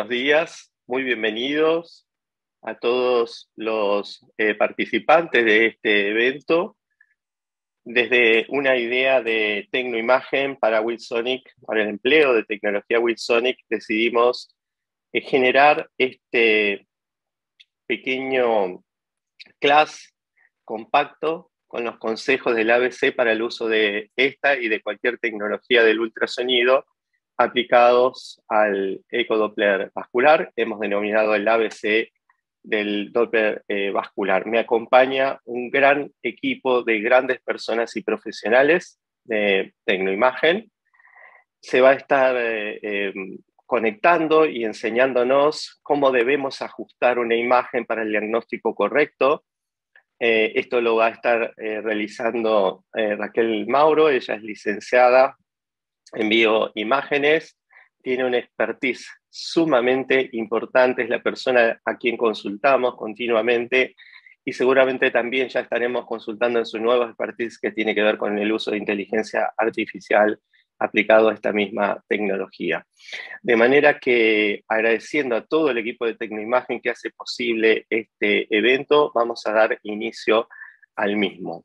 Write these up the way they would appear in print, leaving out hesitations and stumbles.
buenos días, muy bienvenidos a todos los participantes de este evento. Desde una idea de Tecnoimagen para Wilsonic, para el empleo de tecnología Wilsonic, decidimos generar este pequeño class compacto con los consejos del ABC para el uso de esta y de cualquier tecnología del ultrasonido aplicados al ecodoppler vascular. Hemos denominado el ABC del Doppler vascular. Me acompaña un gran equipo de grandes personas y profesionales de Tecnoimagen. Se va a estar conectando y enseñándonos cómo debemos ajustar una imagen para el diagnóstico correcto. Esto lo va a estar realizando Raquel Mauro. Ella es licenciada en bioimágenes, tiene una expertise sumamente importante, es la persona a quien consultamos continuamente y seguramente también ya estaremos consultando en su nueva expertise que tiene que ver con el uso de inteligencia artificial aplicado a esta misma tecnología. De manera que, agradeciendo a todo el equipo de Tecnoimagen que hace posible este evento, vamos a dar inicio al mismo.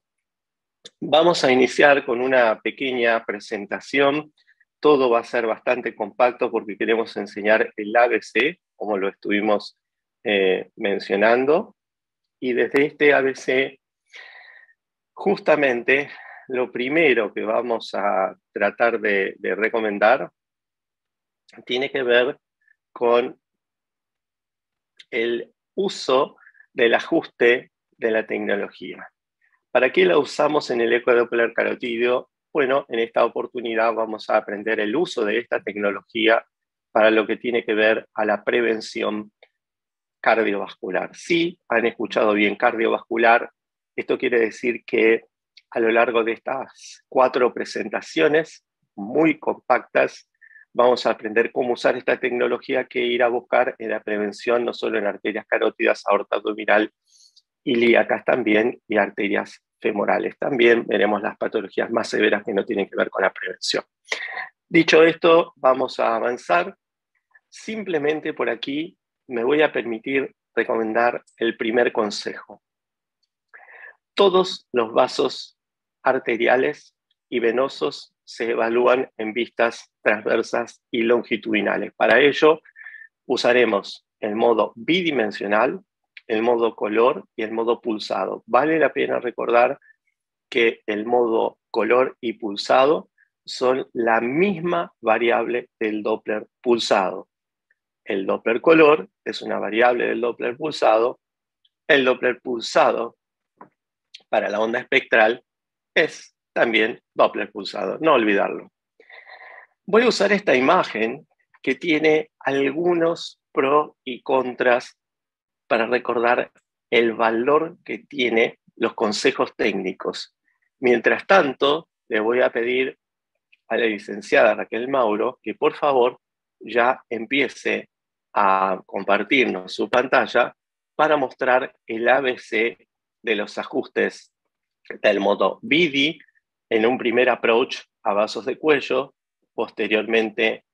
Vamos a iniciar con una pequeña presentación. Todo va a ser bastante compacto porque queremos enseñar el ABC, como lo estuvimos mencionando. Y desde este ABC, justamente, lo primero que vamos a tratar de recomendar tiene que ver con el uso del ajuste de la tecnología. ¿Para qué la usamos en el ecodoppler carotídeo? Bueno, en esta oportunidad vamos a aprender el uso de esta tecnología para lo que tiene que ver a la prevención cardiovascular. Sí, han escuchado bien, cardiovascular. Esto quiere decir que a lo largo de estas 4 presentaciones muy compactas vamos a aprender cómo usar esta tecnología que ir a buscar en la prevención, no solo en arterias carótidas, aorta abdominal, ilíacas también y arterias femorales. También veremos las patologías más severas que no tienen que ver con la prevención. Dicho esto, vamos a avanzar. Simplemente por aquí me voy a permitir recomendar el primer consejo. Todos los vasos arteriales y venosos se evalúan en vistas transversas y longitudinales. Para ello, usaremos el modo bidimensional, el modo color y el modo pulsado. Vale la pena recordar que el modo color y pulsado son la misma variable del Doppler pulsado. El Doppler color es una variable del Doppler pulsado. El Doppler pulsado para la onda espectral es también Doppler pulsado, no olvidarlo. Voy a usar esta imagen que tiene algunos pros y contras para recordar el valor que tiene los consejos técnicos. Mientras tanto, le voy a pedir a la licenciada Raquel Mauro que por favor ya empiece a compartirnos su pantalla para mostrar el ABC de los ajustes del modo BIDI en un primer approach a vasos de cuello, posteriormente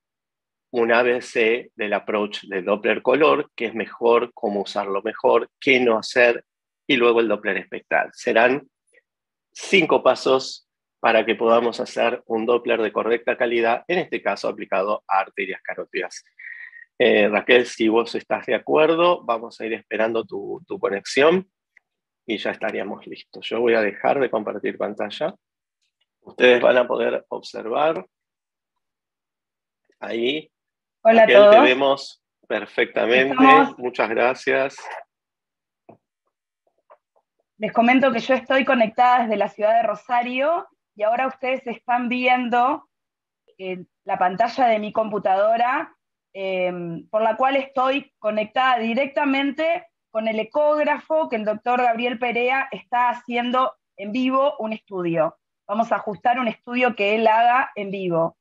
un ABC del approach de Doppler color, que es mejor, cómo usarlo mejor, qué no hacer, y luego el Doppler espectral. Serán 5 pasos para que podamos hacer un Doppler de correcta calidad, en este caso aplicado a arterias carótidas. Raquel, si vos estás de acuerdo, vamos a ir esperando tu conexión y ya estaríamos listos. Yo voy a dejar de compartir pantalla. Ustedes van a poder observar ahí. Hola Raquel, a todos. te vemos perfectamente. Muchas gracias. Les comento que yo estoy conectada desde la ciudad de Rosario y ahora ustedes están viendo la pantalla de mi computadora, por la cual estoy conectada directamente con el ecógrafo que el doctor Gabriel Perea está haciendo en vivo un estudio. Vamos a ajustar un estudio que él haga en vivo.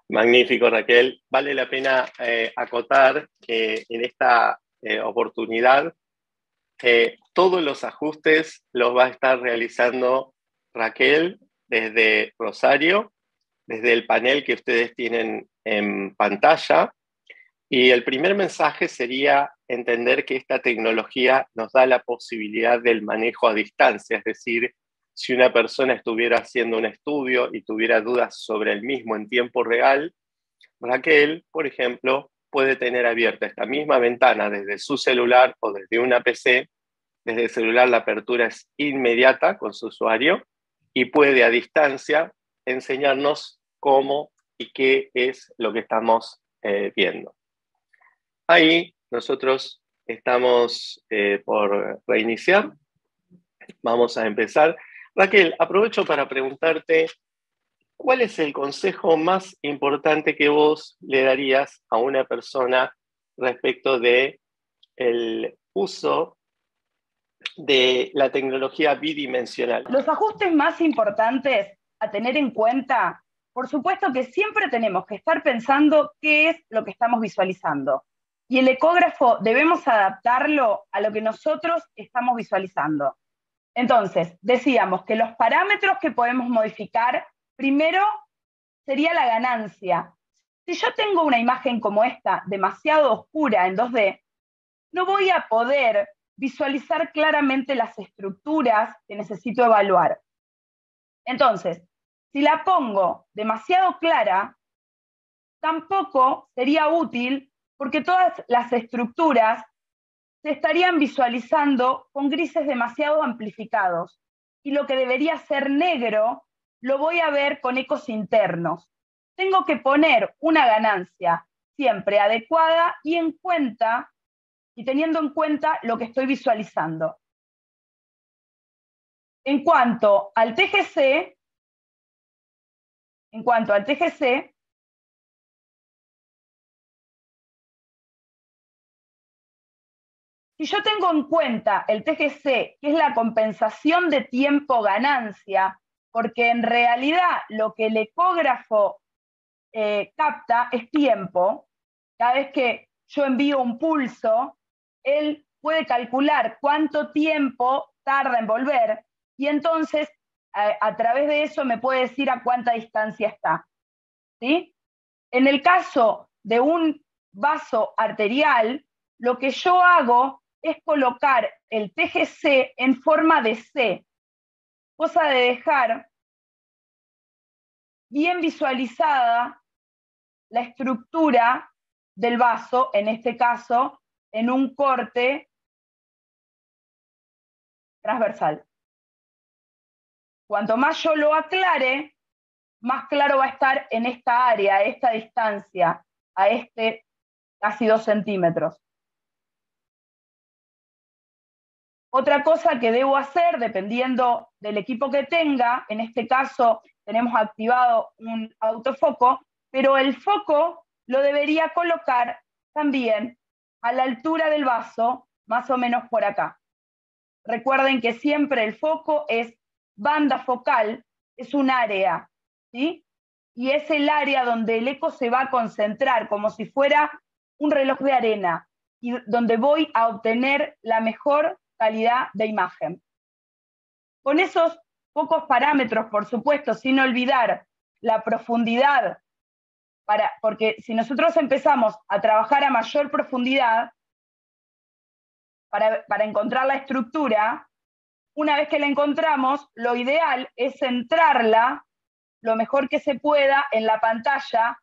Magnífico, Raquel. Vale la pena acotar que en esta oportunidad todos los ajustes los va a estar realizando Raquel desde Rosario, desde el panel que ustedes tienen en pantalla. Y el primer mensaje sería entender que esta tecnología nos da la posibilidad del manejo a distancia, es decir, si una persona estuviera haciendo un estudio y tuviera dudas sobre el mismo en tiempo real, Raquel, por ejemplo, puede tener abierta esta misma ventana desde su celular o desde una PC. Desde el celular la apertura es inmediata con su usuario y puede a distancia enseñarnos cómo y qué es lo que estamos viendo. Ahí nosotros estamos por reiniciar. Vamos a empezar. Raquel, aprovecho para preguntarte, ¿cuál es el consejo más importante que vos le darías a una persona respecto de el uso de la tecnología bidimensional? Los ajustes más importantes a tener en cuenta, por supuesto que siempre tenemos que estar pensando qué es lo que estamos visualizando. Y el ecógrafo debemos adaptarlo a lo que nosotros estamos visualizando. Entonces, decíamos que los parámetros que podemos modificar, primero sería la ganancia. Si yo tengo una imagen como esta, demasiado oscura en 2D, no voy a poder visualizar claramente las estructuras que necesito evaluar. Entonces, si la pongo demasiado clara, tampoco sería útil porque todas las estructuras se estarían visualizando con grises demasiado amplificados y lo que debería ser negro lo voy a ver con ecos internos. Tengo que poner una ganancia siempre adecuada y teniendo en cuenta lo que estoy visualizando. En cuanto al TGC, si yo tengo en cuenta el TGC, que es la compensación de tiempo-ganancia, porque en realidad lo que el ecógrafo capta es tiempo. Cada vez que yo envío un pulso, él puede calcular cuánto tiempo tarda en volver y entonces a través de eso me puede decir a cuánta distancia está. ¿Sí? En el caso de un vaso arterial, lo que yo hago es colocar el TGC en forma de C, cosa de dejar bien visualizada la estructura del vaso, en este caso, en un corte transversal. Cuanto más yo lo aclare, más claro va a estar en esta área, a esta distancia, a este casi 2 centímetros. Otra cosa que debo hacer, dependiendo del equipo que tenga, en este caso tenemos activado un autofoco, pero el foco lo debería colocar también a la altura del vaso, más o menos por acá. Recuerden que siempre el foco es banda focal, es un área, ¿sí? Y es el área donde el eco se va a concentrar, como si fuera un reloj de arena, y donde voy a obtener la mejor calidad de imagen. Con esos pocos parámetros, por supuesto, sin olvidar la profundidad, porque si nosotros empezamos a trabajar a mayor profundidad para encontrar la estructura, una vez que la encontramos, lo ideal es centrarla lo mejor que se pueda en la pantalla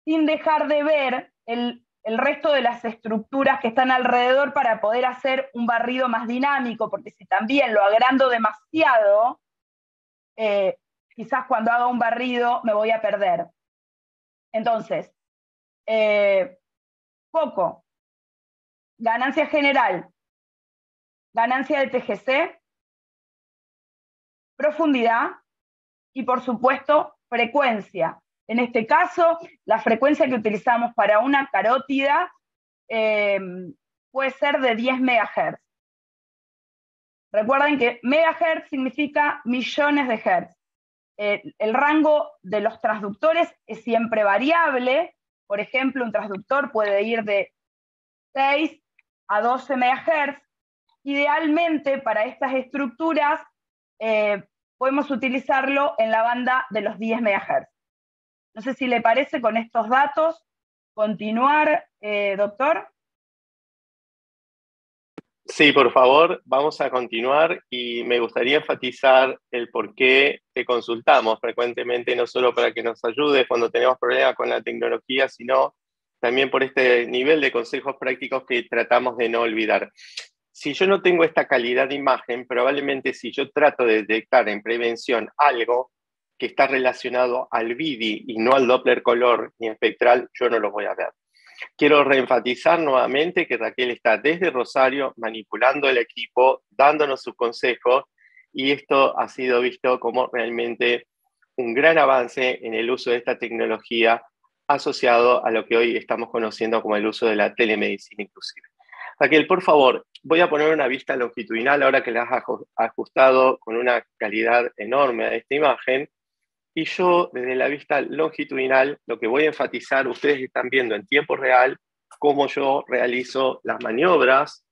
sin dejar de ver el resto de las estructuras que están alrededor para poder hacer un barrido más dinámico, porque si también lo agrando demasiado, quizás cuando haga un barrido me voy a perder. Entonces, foco, ganancia general, ganancia de TGC, profundidad y, por supuesto, frecuencia. En este caso, la frecuencia que utilizamos para una carótida puede ser de 10 MHz. Recuerden que megahertz significa millones de hertz. El rango de los transductores es siempre variable. Por ejemplo, un transductor puede ir de 6 a 12 MHz. Idealmente, para estas estructuras, podemos utilizarlo en la banda de los 10 MHz. No sé si le parece con estos datos. continuar, doctor? Sí, por favor, vamos a continuar y me gustaría enfatizar el por qué te consultamos frecuentemente, no solo para que nos ayudes cuando tenemos problemas con la tecnología, sino también por este nivel de consejos prácticos que tratamos de no olvidar. Si yo no tengo esta calidad de imagen, probablemente si yo trato de detectar en prevención algo que está relacionado al VIDI y no al Doppler color ni espectral, yo no lo voy a ver. Quiero reenfatizar nuevamente que Raquel está desde Rosario manipulando el equipo, dándonos sus consejos, y esto ha sido visto como realmente un gran avance en el uso de esta tecnología asociado a lo que hoy estamos conociendo como el uso de la telemedicina inclusive. Raquel, por favor, voy a poner una vista longitudinal ahora que la has ajustado con una calidad enorme a esta imagen. Y yo, desde la vista longitudinal, lo que voy a enfatizar, ustedes están viendo en tiempo real cómo yo realizo las maniobras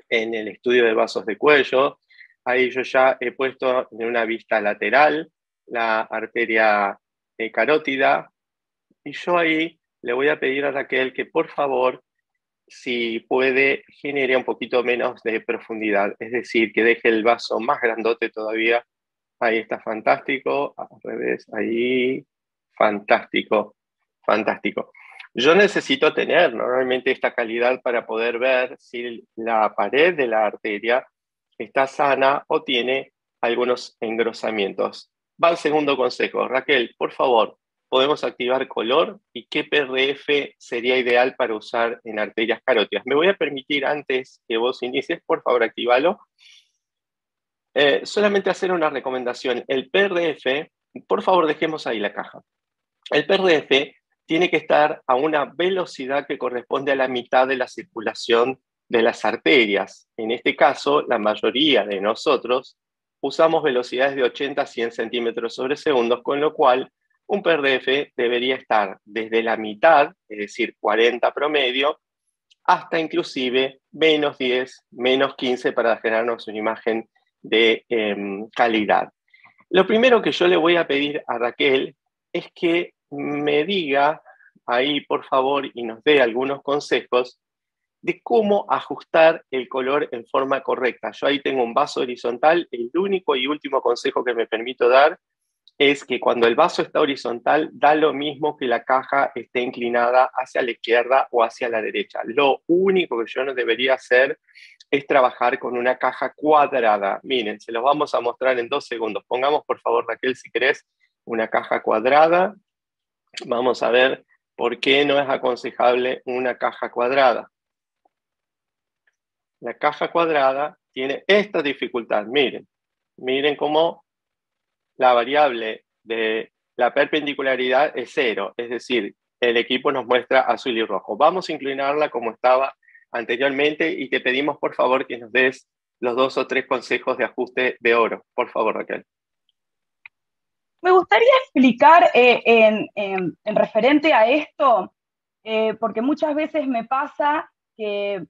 en el estudio de vasos de cuello. Ahí yo ya he puesto en una vista lateral la arteria carótida. Y yo ahí le voy a pedir a Raquel que por favor, si puede, genere un poquito menos de profundidad. Es decir, que deje el vaso más grandote todavía. Ahí está, fantástico. Al revés, ahí. Fantástico, fantástico. Yo necesito tener normalmente esta calidad para poder ver si la pared de la arteria está sana o tiene algunos engrosamientos. Va el segundo consejo. Raquel, por favor, ¿podemos activar color? ¿Y qué PRF sería ideal para usar en arterias carótidas? Me voy a permitir, antes que vos inicies, por favor, activalo. Solamente hacer una recomendación. El PRF, por favor, dejemos ahí la caja. El PRF tiene que estar a una velocidad que corresponde a la mitad de la circulación de las arterias. En este caso, la mayoría de nosotros usamos velocidades de 80 a 100 centímetros sobre segundos, con lo cual un PRF debería estar desde la mitad, es decir, 40 promedio, hasta inclusive menos 10, menos 15 para generarnos una imagen de calidad. Lo primero que yo le voy a pedir a Raquel es que me diga ahí, por favor, y nos dé algunos consejos de cómo ajustar el color en forma correcta. Yo ahí tengo un vaso horizontal. El único y último consejo que me permito dar es que cuando el vaso está horizontal, da lo mismo que la caja esté inclinada hacia la izquierda o hacia la derecha. Lo único que yo no debería hacer es trabajar con una caja cuadrada. Miren, se los vamos a mostrar en 2 segundos. Pongamos, por favor, Raquel, si querés, una caja cuadrada. Vamos a ver por qué no es aconsejable una caja cuadrada. La caja cuadrada tiene esta dificultad. Miren, miren cómo la variable de la perpendicularidad es 0, es decir, el equipo nos muestra azul y rojo. Vamos a inclinarla como estaba anteriormente y te pedimos por favor que nos des los 2 o 3 consejos de ajuste de oro. Por favor, Raquel. Me gustaría explicar en referente a esto, porque muchas veces me pasa que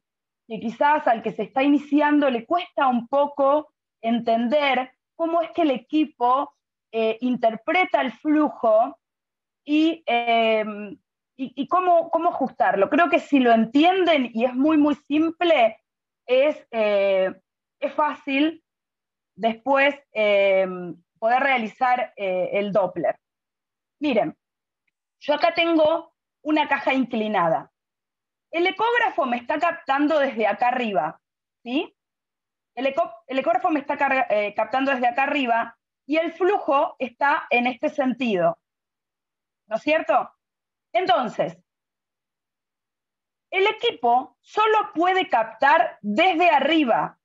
quizás al que se está iniciando le cuesta un poco entender cómo es que el equipo interpreta el flujo y cómo ajustarlo. Creo que si lo entienden y es muy, muy simple, es fácil después poder realizar el Doppler. Miren, yo acá tengo una caja inclinada. El ecógrafo me está captando desde acá arriba, ¿sí? El ecógrafo me está captando desde acá arriba y el flujo está en este sentido, ¿no es cierto? Entonces, el equipo solo puede captar desde arriba.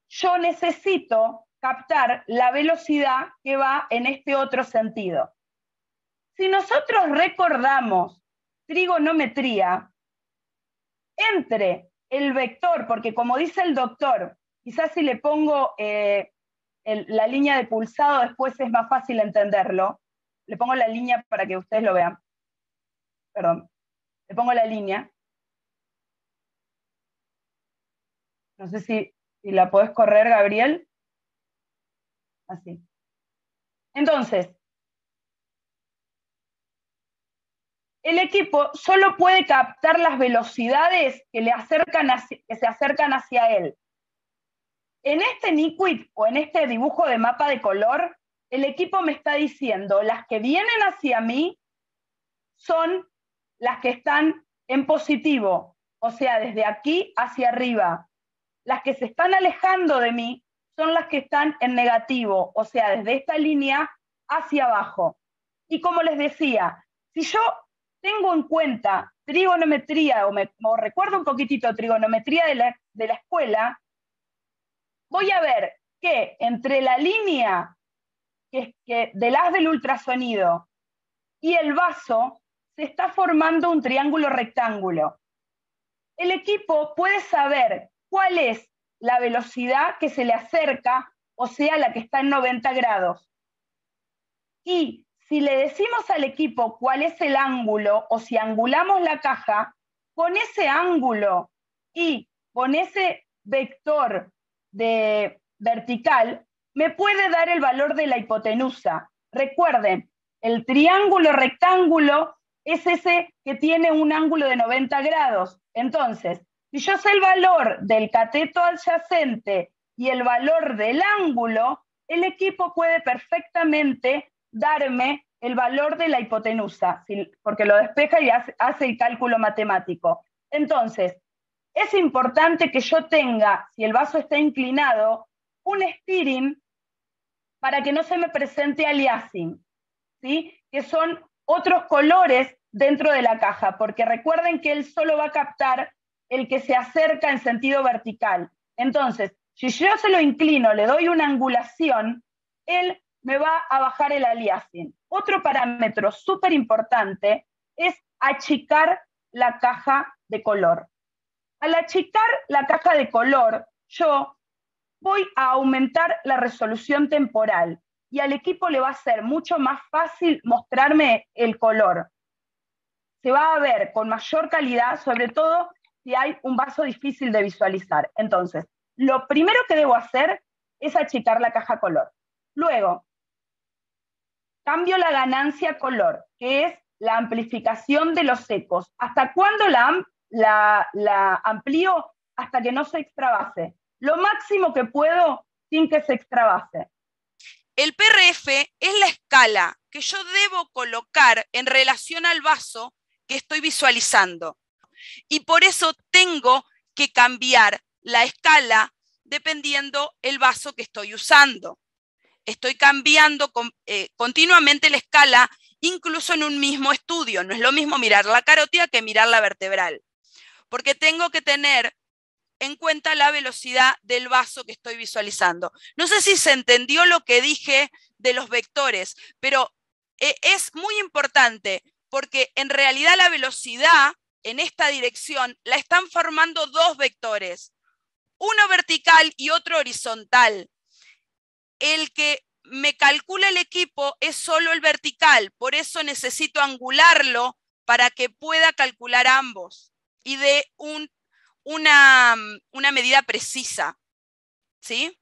Yo necesito captar la velocidad que va en este otro sentido. Si nosotros recordamos trigonometría, entre el vector, porque como dice el doctor, quizás si le pongo la línea de pulsado después es más fácil entenderlo. Le pongo la línea para que ustedes lo vean. Perdón. Le pongo la línea. No sé si la podés correr, Gabriel. Así. Entonces, el equipo solo puede captar las velocidades que se acercan hacia él. En este Niquit o en este dibujo de mapa de color, el equipo me está diciendo, las que vienen hacia mí son las que están en positivo, o sea, desde aquí hacia arriba. Las que se están alejando de mí son las que están en negativo, o sea, desde esta línea hacia abajo. Y como les decía, si yo tengo en cuenta trigonometría, o recuerdo un poquitito de trigonometría de la escuela, voy a ver que entre la línea del haz del ultrasonido y el vaso se está formando un triángulo rectángulo. El equipo puede saber cuál es la velocidad que se le acerca, o sea, la que está en 90 grados. Y si le decimos al equipo cuál es el ángulo, o si angulamos la caja, con ese ángulo y con ese vector de vertical, me puede dar el valor de la hipotenusa. Recuerden, el triángulo rectángulo es ese que tiene un ángulo de 90 grados. Entonces, si yo sé el valor del cateto adyacente y el valor del ángulo, el equipo puede perfectamente darme el valor de la hipotenusa, porque lo despeja y hace el cálculo matemático. Entonces, es importante que yo tenga, si el vaso está inclinado, un steering para que no se me presente aliasing, ¿sí? Que son otros colores dentro de la caja, porque recuerden que él solo va a captar el que se acerca en sentido vertical. Entonces, si yo se lo inclino, le doy una angulación, él me va a bajar el aliasing. Otro parámetro súper importante es achicar la caja de color. Al achicar la caja de color, yo voy a aumentar la resolución temporal y al equipo le va a ser mucho más fácil mostrarme el color. Se va a ver con mayor calidad, sobre todo si hay un vaso difícil de visualizar. Entonces, lo primero que debo hacer es achicar la caja color. Luego, cambio la ganancia color, que es la amplificación de los ecos. ¿Hasta cuándo la amplío? Hasta que no se extravase. Lo máximo que puedo sin que se extravase. El PRF es la escala que yo debo colocar en relación al vaso que estoy visualizando. Y por eso tengo que cambiar la escala dependiendo el vaso que estoy usando. Estoy cambiando continuamente la escala, incluso en un mismo estudio. No es lo mismo mirar la carótida que mirar la vertebral, porque tengo que tener en cuenta la velocidad del vaso que estoy visualizando. No sé si se entendió lo que dije de los vectores, pero es muy importante porque en realidad la velocidad en esta dirección la están formando dos vectores, uno vertical y otro horizontal. El que me calcula el equipo es solo el vertical, por eso necesito angularlo para que pueda calcular ambos y dé una medida precisa, ¿sí?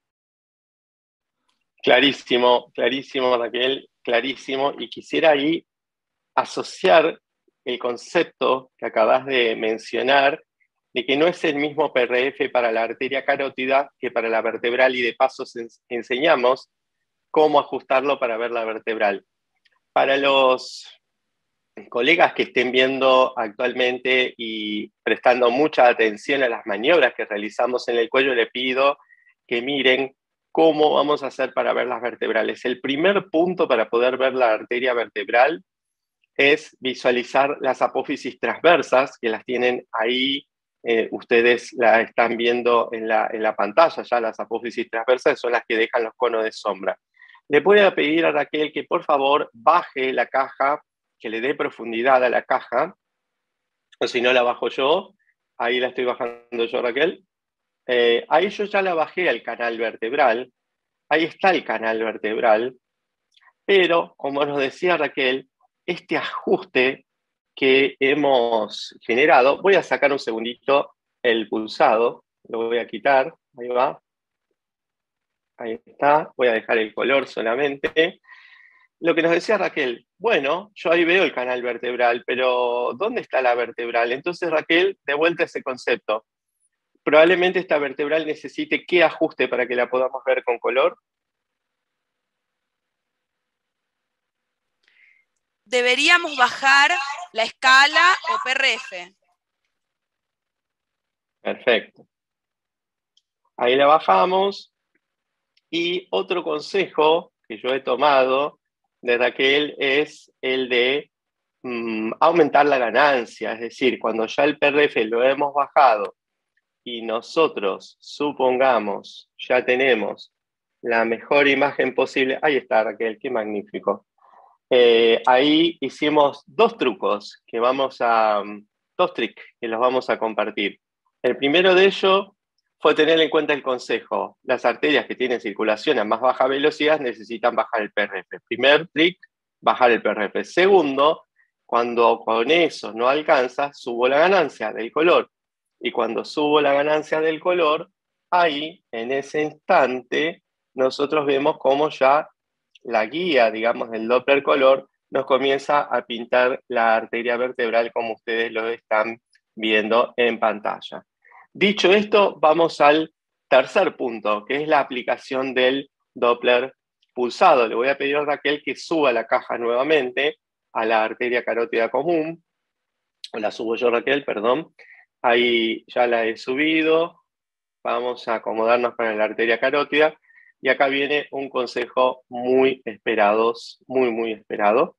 Clarísimo, clarísimo, Raquel, clarísimo. Y quisiera ahí asociar el concepto que acabas de mencionar de que no es el mismo PRF para la arteria carótida que para la vertebral, y de paso enseñamos cómo ajustarlo para ver la vertebral. Para los colegas que estén viendo actualmente y prestando mucha atención a las maniobras que realizamos en el cuello, le pido que miren cómo vamos a hacer para ver las vertebrales. El primer punto para poder ver la arteria vertebral es visualizar las apófisis transversas, que las tienen ahí, ustedes la están viendo en la pantalla, ya las apófisis transversas son las que dejan los conos de sombra. Le voy a pedir a Raquel que por favor baje la caja, que le dé profundidad a la caja, o si no la bajo yo, ahí la estoy bajando yo, Raquel. Ahí yo ya la bajé al canal vertebral, ahí está el canal vertebral, pero como nos decía Raquel, este ajuste que hemos generado, voy a sacar un segundito el pulsado, lo voy a quitar, ahí va, ahí está, voy a dejar el color solamente. lo que nos decía Raquel, bueno, yo ahí veo el canal vertebral, pero ¿dónde está la vertebral? Entonces Raquel, de vuelta a ese concepto. Probablemente esta vertebral necesite qué ajuste para que la podamos ver con color. Deberíamos bajar la escala o PRF. Perfecto. Ahí la bajamos. Y otro consejo que yo he tomado de Raquel es el de aumentar la ganancia. Es decir, cuando ya el PRF lo hemos bajado y nosotros, supongamos, ya tenemos la mejor imagen posible. Ahí está, Raquel, qué magnífico. Ahí hicimos dos trucos dos tricks que los vamos a compartir. El primero de ellos fue tener en cuenta el consejo. Las arterias que tienen circulación a más baja velocidad necesitan bajar el PRF. Primer trick, bajar el PRF. Segundo, cuando con eso no alcanza, subo la ganancia del color. Y cuando subo la ganancia del color, ahí, en ese instante, nosotros vemos cómo ya la guía, digamos, del Doppler color nos comienza a pintar la arteria vertebral como ustedes lo están viendo en pantalla. Dicho esto, vamos al tercer punto, que es la aplicación del Doppler pulsado. Le voy a pedir a Raquel que suba la caja nuevamente a la arteria carótida común. O la subo yo, Raquel, perdón. Ahí ya la he subido. Vamos a acomodarnos para la arteria carótida. Y acá viene un consejo muy esperado, muy esperado.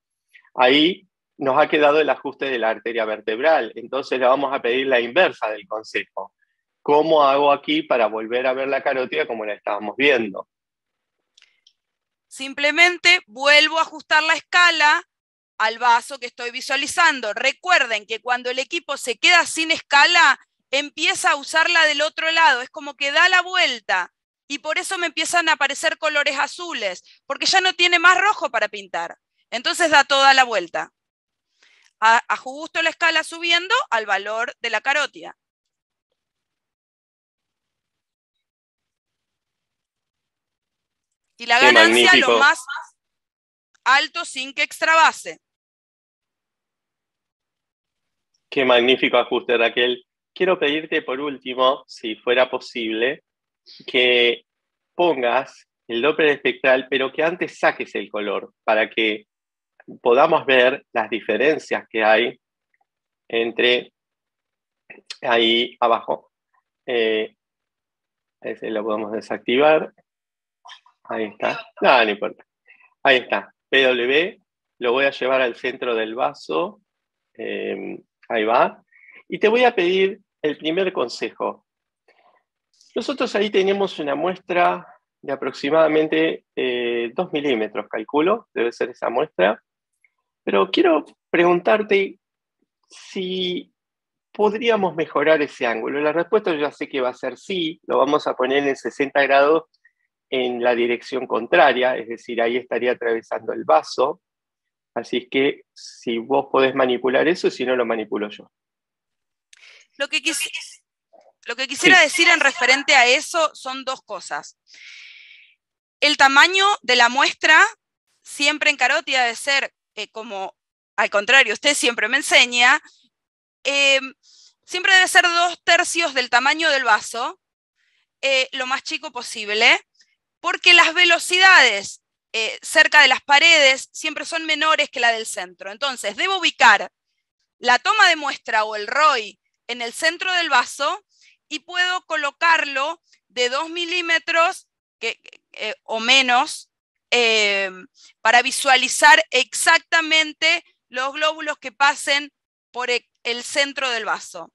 Ahí nos ha quedado el ajuste de la arteria vertebral. Entonces le vamos a pedir la inversa del consejo. ¿Cómo hago aquí para volver a ver la carótida como la estábamos viendo? Simplemente vuelvo a ajustar la escala al vaso que estoy visualizando. Recuerden que cuando el equipo se queda sin escala, empieza a usarla del otro lado. Es como que da la vuelta. Y por eso me empiezan a aparecer colores azules, porque ya no tiene más rojo para pintar. Entonces da toda la vuelta. Ajusto la escala subiendo al valor de la carótida. Y la ganancia lo más alto sin que extravase. Qué magnífico ajuste, Raquel. Quiero pedirte por último, si fuera posible, que pongas el Doppler espectral, pero que antes saques el color, para que podamos ver las diferencias que hay entre ahí abajo. Ese lo podemos desactivar. Ahí está. No importa. Ahí está. PW. Lo voy a llevar al centro del vaso. Ahí va. Y te voy a pedir el primer consejo. Nosotros ahí tenemos una muestra de aproximadamente 2 milímetros, calculo. Debe ser esa muestra. Pero quiero preguntarte si podríamos mejorar ese ángulo. La respuesta yo ya sé que va a ser sí. Lo vamos a poner en 60 grados en la dirección contraria, es decir, ahí estaría atravesando el vaso. Así es que si vos podés manipular eso, si no lo manipulo yo. Lo que quisiera decir en referente a eso son dos cosas. El tamaño de la muestra siempre en carótida debe ser como, al contrario, usted siempre me enseña, siempre debe ser 2/3 del tamaño del vaso, lo más chico posible, porque las velocidades cerca de las paredes siempre son menores que la del centro. Entonces, debo ubicar la toma de muestra o el ROI en el centro del vaso y puedo colocarlo de 2 milímetros o menos para visualizar exactamente los glóbulos que pasen por el centro del vaso.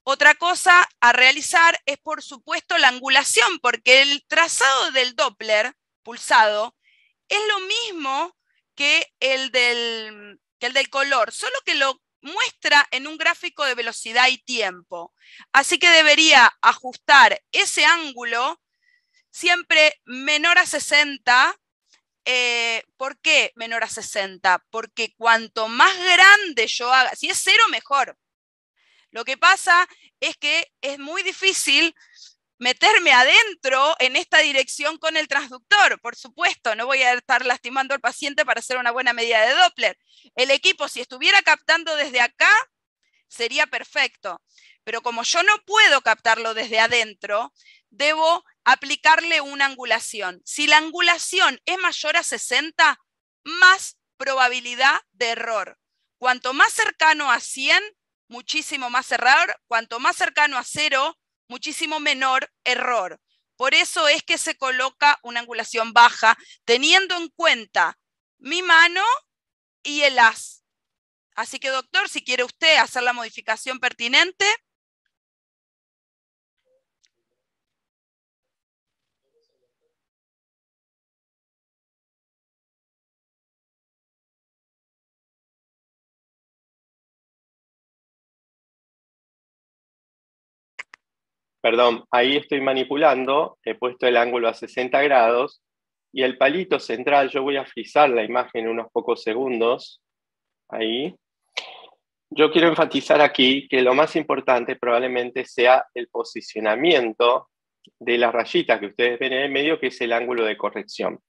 Otra cosa a realizar es, por supuesto, la angulación, porque el trazado del Doppler pulsado es lo mismo que el del color, solo que lo muestra en un gráfico de velocidad y tiempo. Así que debería ajustar ese ángulo siempre menor a 60. ¿Por qué menor a 60? Porque cuanto más grande yo haga, si es 0, mejor. Lo que pasa es que es muy difícil meterme adentro en esta dirección con el transductor. Por supuesto, no voy a estar lastimando al paciente para hacer una buena medida de Doppler. El equipo, si estuviera captando desde acá, sería perfecto. Pero como yo no puedo captarlo desde adentro, debo aplicarle una angulación. Si la angulación es mayor a 60, más probabilidad de error. Cuanto más cercano a 100, muchísimo más error. Cuanto más cercano a 0, muchísimo menor error. Por eso es que se coloca una angulación baja, teniendo en cuenta mi mano y el haz. Así que, doctor, si quiere usted hacer la modificación pertinente. Perdón, ahí estoy manipulando, he puesto el ángulo a 60 grados y el palito central, yo voy a frizar la imagen unos pocos segundos, ahí. Yo quiero enfatizar aquí que lo más importante probablemente sea el posicionamiento de la rayita que ustedes ven en el medio, que es el ángulo de corrección.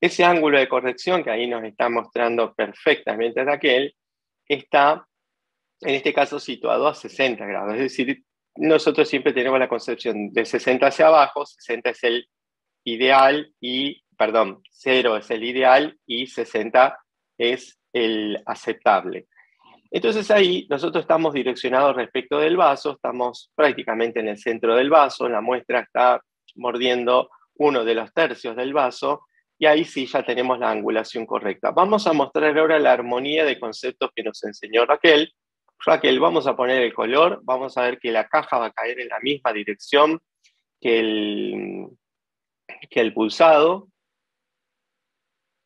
Ese ángulo de corrección que ahí nos está mostrando perfectamente Raquel, está en este caso situado a 60 grados, es decir, nosotros siempre tenemos la concepción de 60 hacia abajo, 60 es el ideal y, perdón, 0 es el ideal y 60 es el aceptable. Entonces ahí nosotros estamos direccionados respecto del vaso, estamos prácticamente en el centro del vaso, la muestra está mordiendo uno de los tercios del vaso y ahí sí ya tenemos la angulación correcta. Vamos a mostrar ahora la armonía de conceptos que nos enseñó Raquel. Raquel, vamos a poner el color, vamos a ver que la caja va a caer en la misma dirección que el pulsado,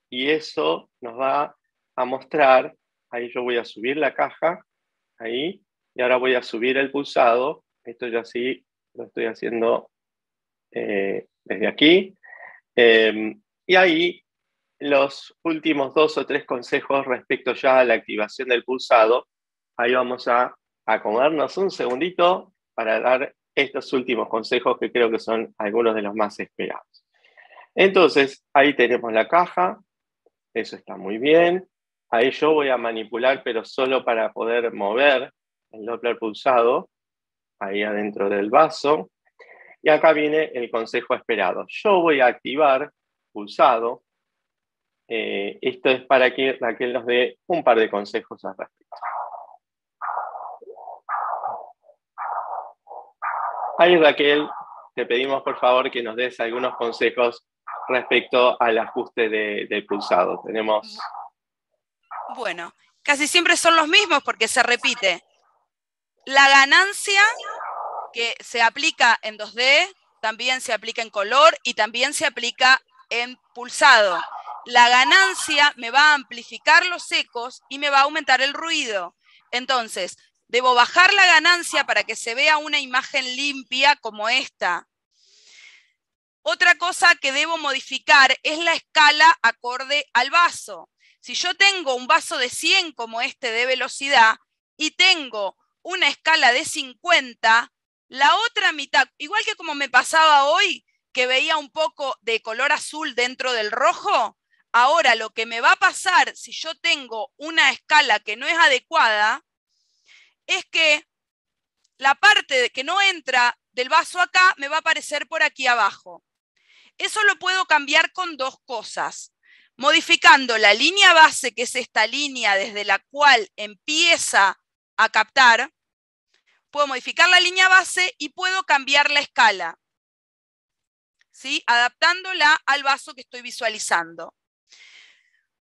y eso nos va a mostrar, ahí yo voy a subir la caja, ahí, y ahora voy a subir el pulsado, esto ya sí lo estoy haciendo desde aquí, y ahí los últimos 2 o 3 consejos respecto ya a la activación del pulsado. Ahí vamos a acomodarnos un segundito para dar estos últimos consejos que creo que son algunos de los más esperados. Entonces, ahí tenemos la caja, eso está muy bien. Ahí yo voy a manipular, pero solo para poder mover el Doppler pulsado, ahí adentro del vaso. Y acá viene el consejo esperado. Yo voy a activar pulsado. Esto es para que Raquel nos dé un par de consejos al respecto. Ahí, Raquel, te pedimos por favor que nos des algunos consejos respecto al ajuste del pulsado. Tenemos... Bueno, casi siempre son los mismos porque se repite. La ganancia que se aplica en 2D, también se aplica en color y también se aplica en pulsado. La ganancia me va a amplificar los ecos y me va a aumentar el ruido. Entonces, debo bajar la ganancia para que se vea una imagen limpia como esta. Otra cosa que debo modificar es la escala acorde al vaso. Si yo tengo un vaso de 100 como este de velocidad y tengo una escala de 50, la otra mitad, igual que como me pasaba hoy, que veía un poco de color azul dentro del rojo, ahora lo que me va a pasar si yo tengo una escala que no es adecuada es que la parte que no entra del vaso acá me va a aparecer por aquí abajo. Eso lo puedo cambiar con 2 cosas. Modificando la línea base, que es esta línea desde la cual empieza a captar, puedo modificar la línea base y puedo cambiar la escala, ¿sí? Adaptándola al vaso que estoy visualizando.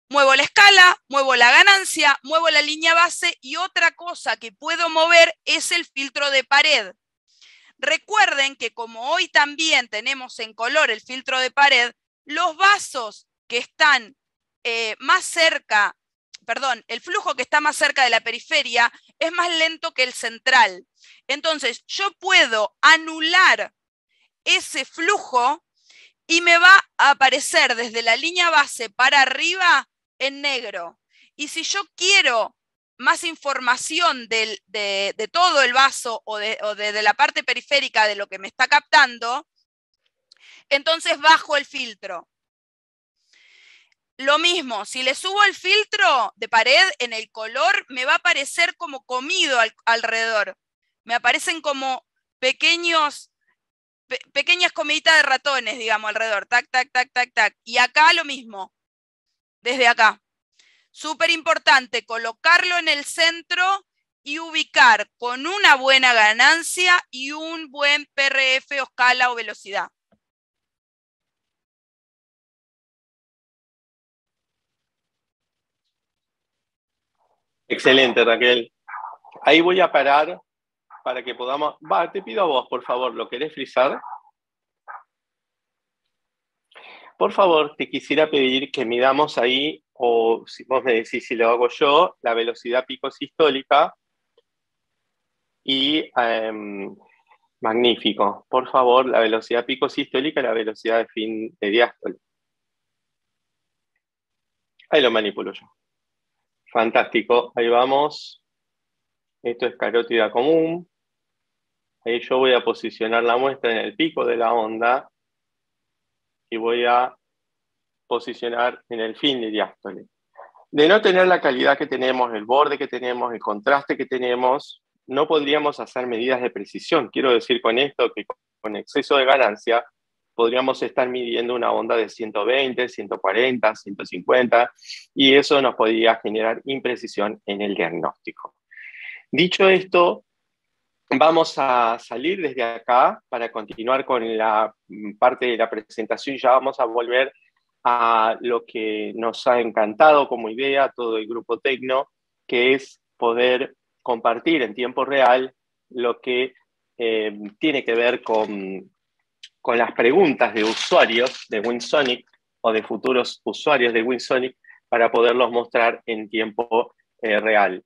Muevo la escala, muevo la ganancia, muevo la línea base y otra cosa que puedo mover es el filtro de pared. Recuerden que como hoy también tenemos en color el filtro de pared, los vasos que están más cerca, perdón, el flujo que está más cerca de la periferia es más lento que el central. Entonces, yo puedo anular ese flujo y me va a aparecer desde la línea base para arriba en negro. Y si yo quiero más información de todo el vaso o de la parte periférica de lo que me está captando, entonces bajo el filtro. Lo mismo, si le subo el filtro de pared en el color, me va a aparecer como comido alrededor. Me aparecen como pequeñas comiditas de ratones, digamos, alrededor. Tac, tac, tac, tac, tac. Y acá lo mismo, desde acá. Súper importante colocarlo en el centro y ubicar con una buena ganancia y un buen PRF o escala o velocidad. Excelente, Raquel. Ahí voy a parar para que podamos... te pido a vos, por favor, ¿lo querés frizar? Por favor, te quisiera pedir que midamos ahí, o si vos me decís si lo hago yo, la velocidad pico sistólica. Y magnífico. Por favor, la velocidad pico sistólica y la velocidad de fin de diástole. Ahí lo manipulo yo. Fantástico. Ahí vamos. Esto es carótida común. Ahí yo voy a posicionar la muestra en el pico de la onda y voy a posicionar en el fin de diástole. De no tener la calidad que tenemos, el borde que tenemos, el contraste que tenemos, no podríamos hacer medidas de precisión. Quiero decir con esto que con exceso de ganancia podríamos estar midiendo una onda de 120, 140, 150, y eso nos podría generar imprecisión en el diagnóstico. Dicho esto, vamos a salir desde acá para continuar con la parte de la presentación. Ya vamos a volver a lo que nos ha encantado como idea todo el grupo Tecno, que es poder compartir en tiempo real lo que tiene que ver con las preguntas de usuarios de WinSonic o de futuros usuarios de WinSonic para poderlos mostrar en tiempo real.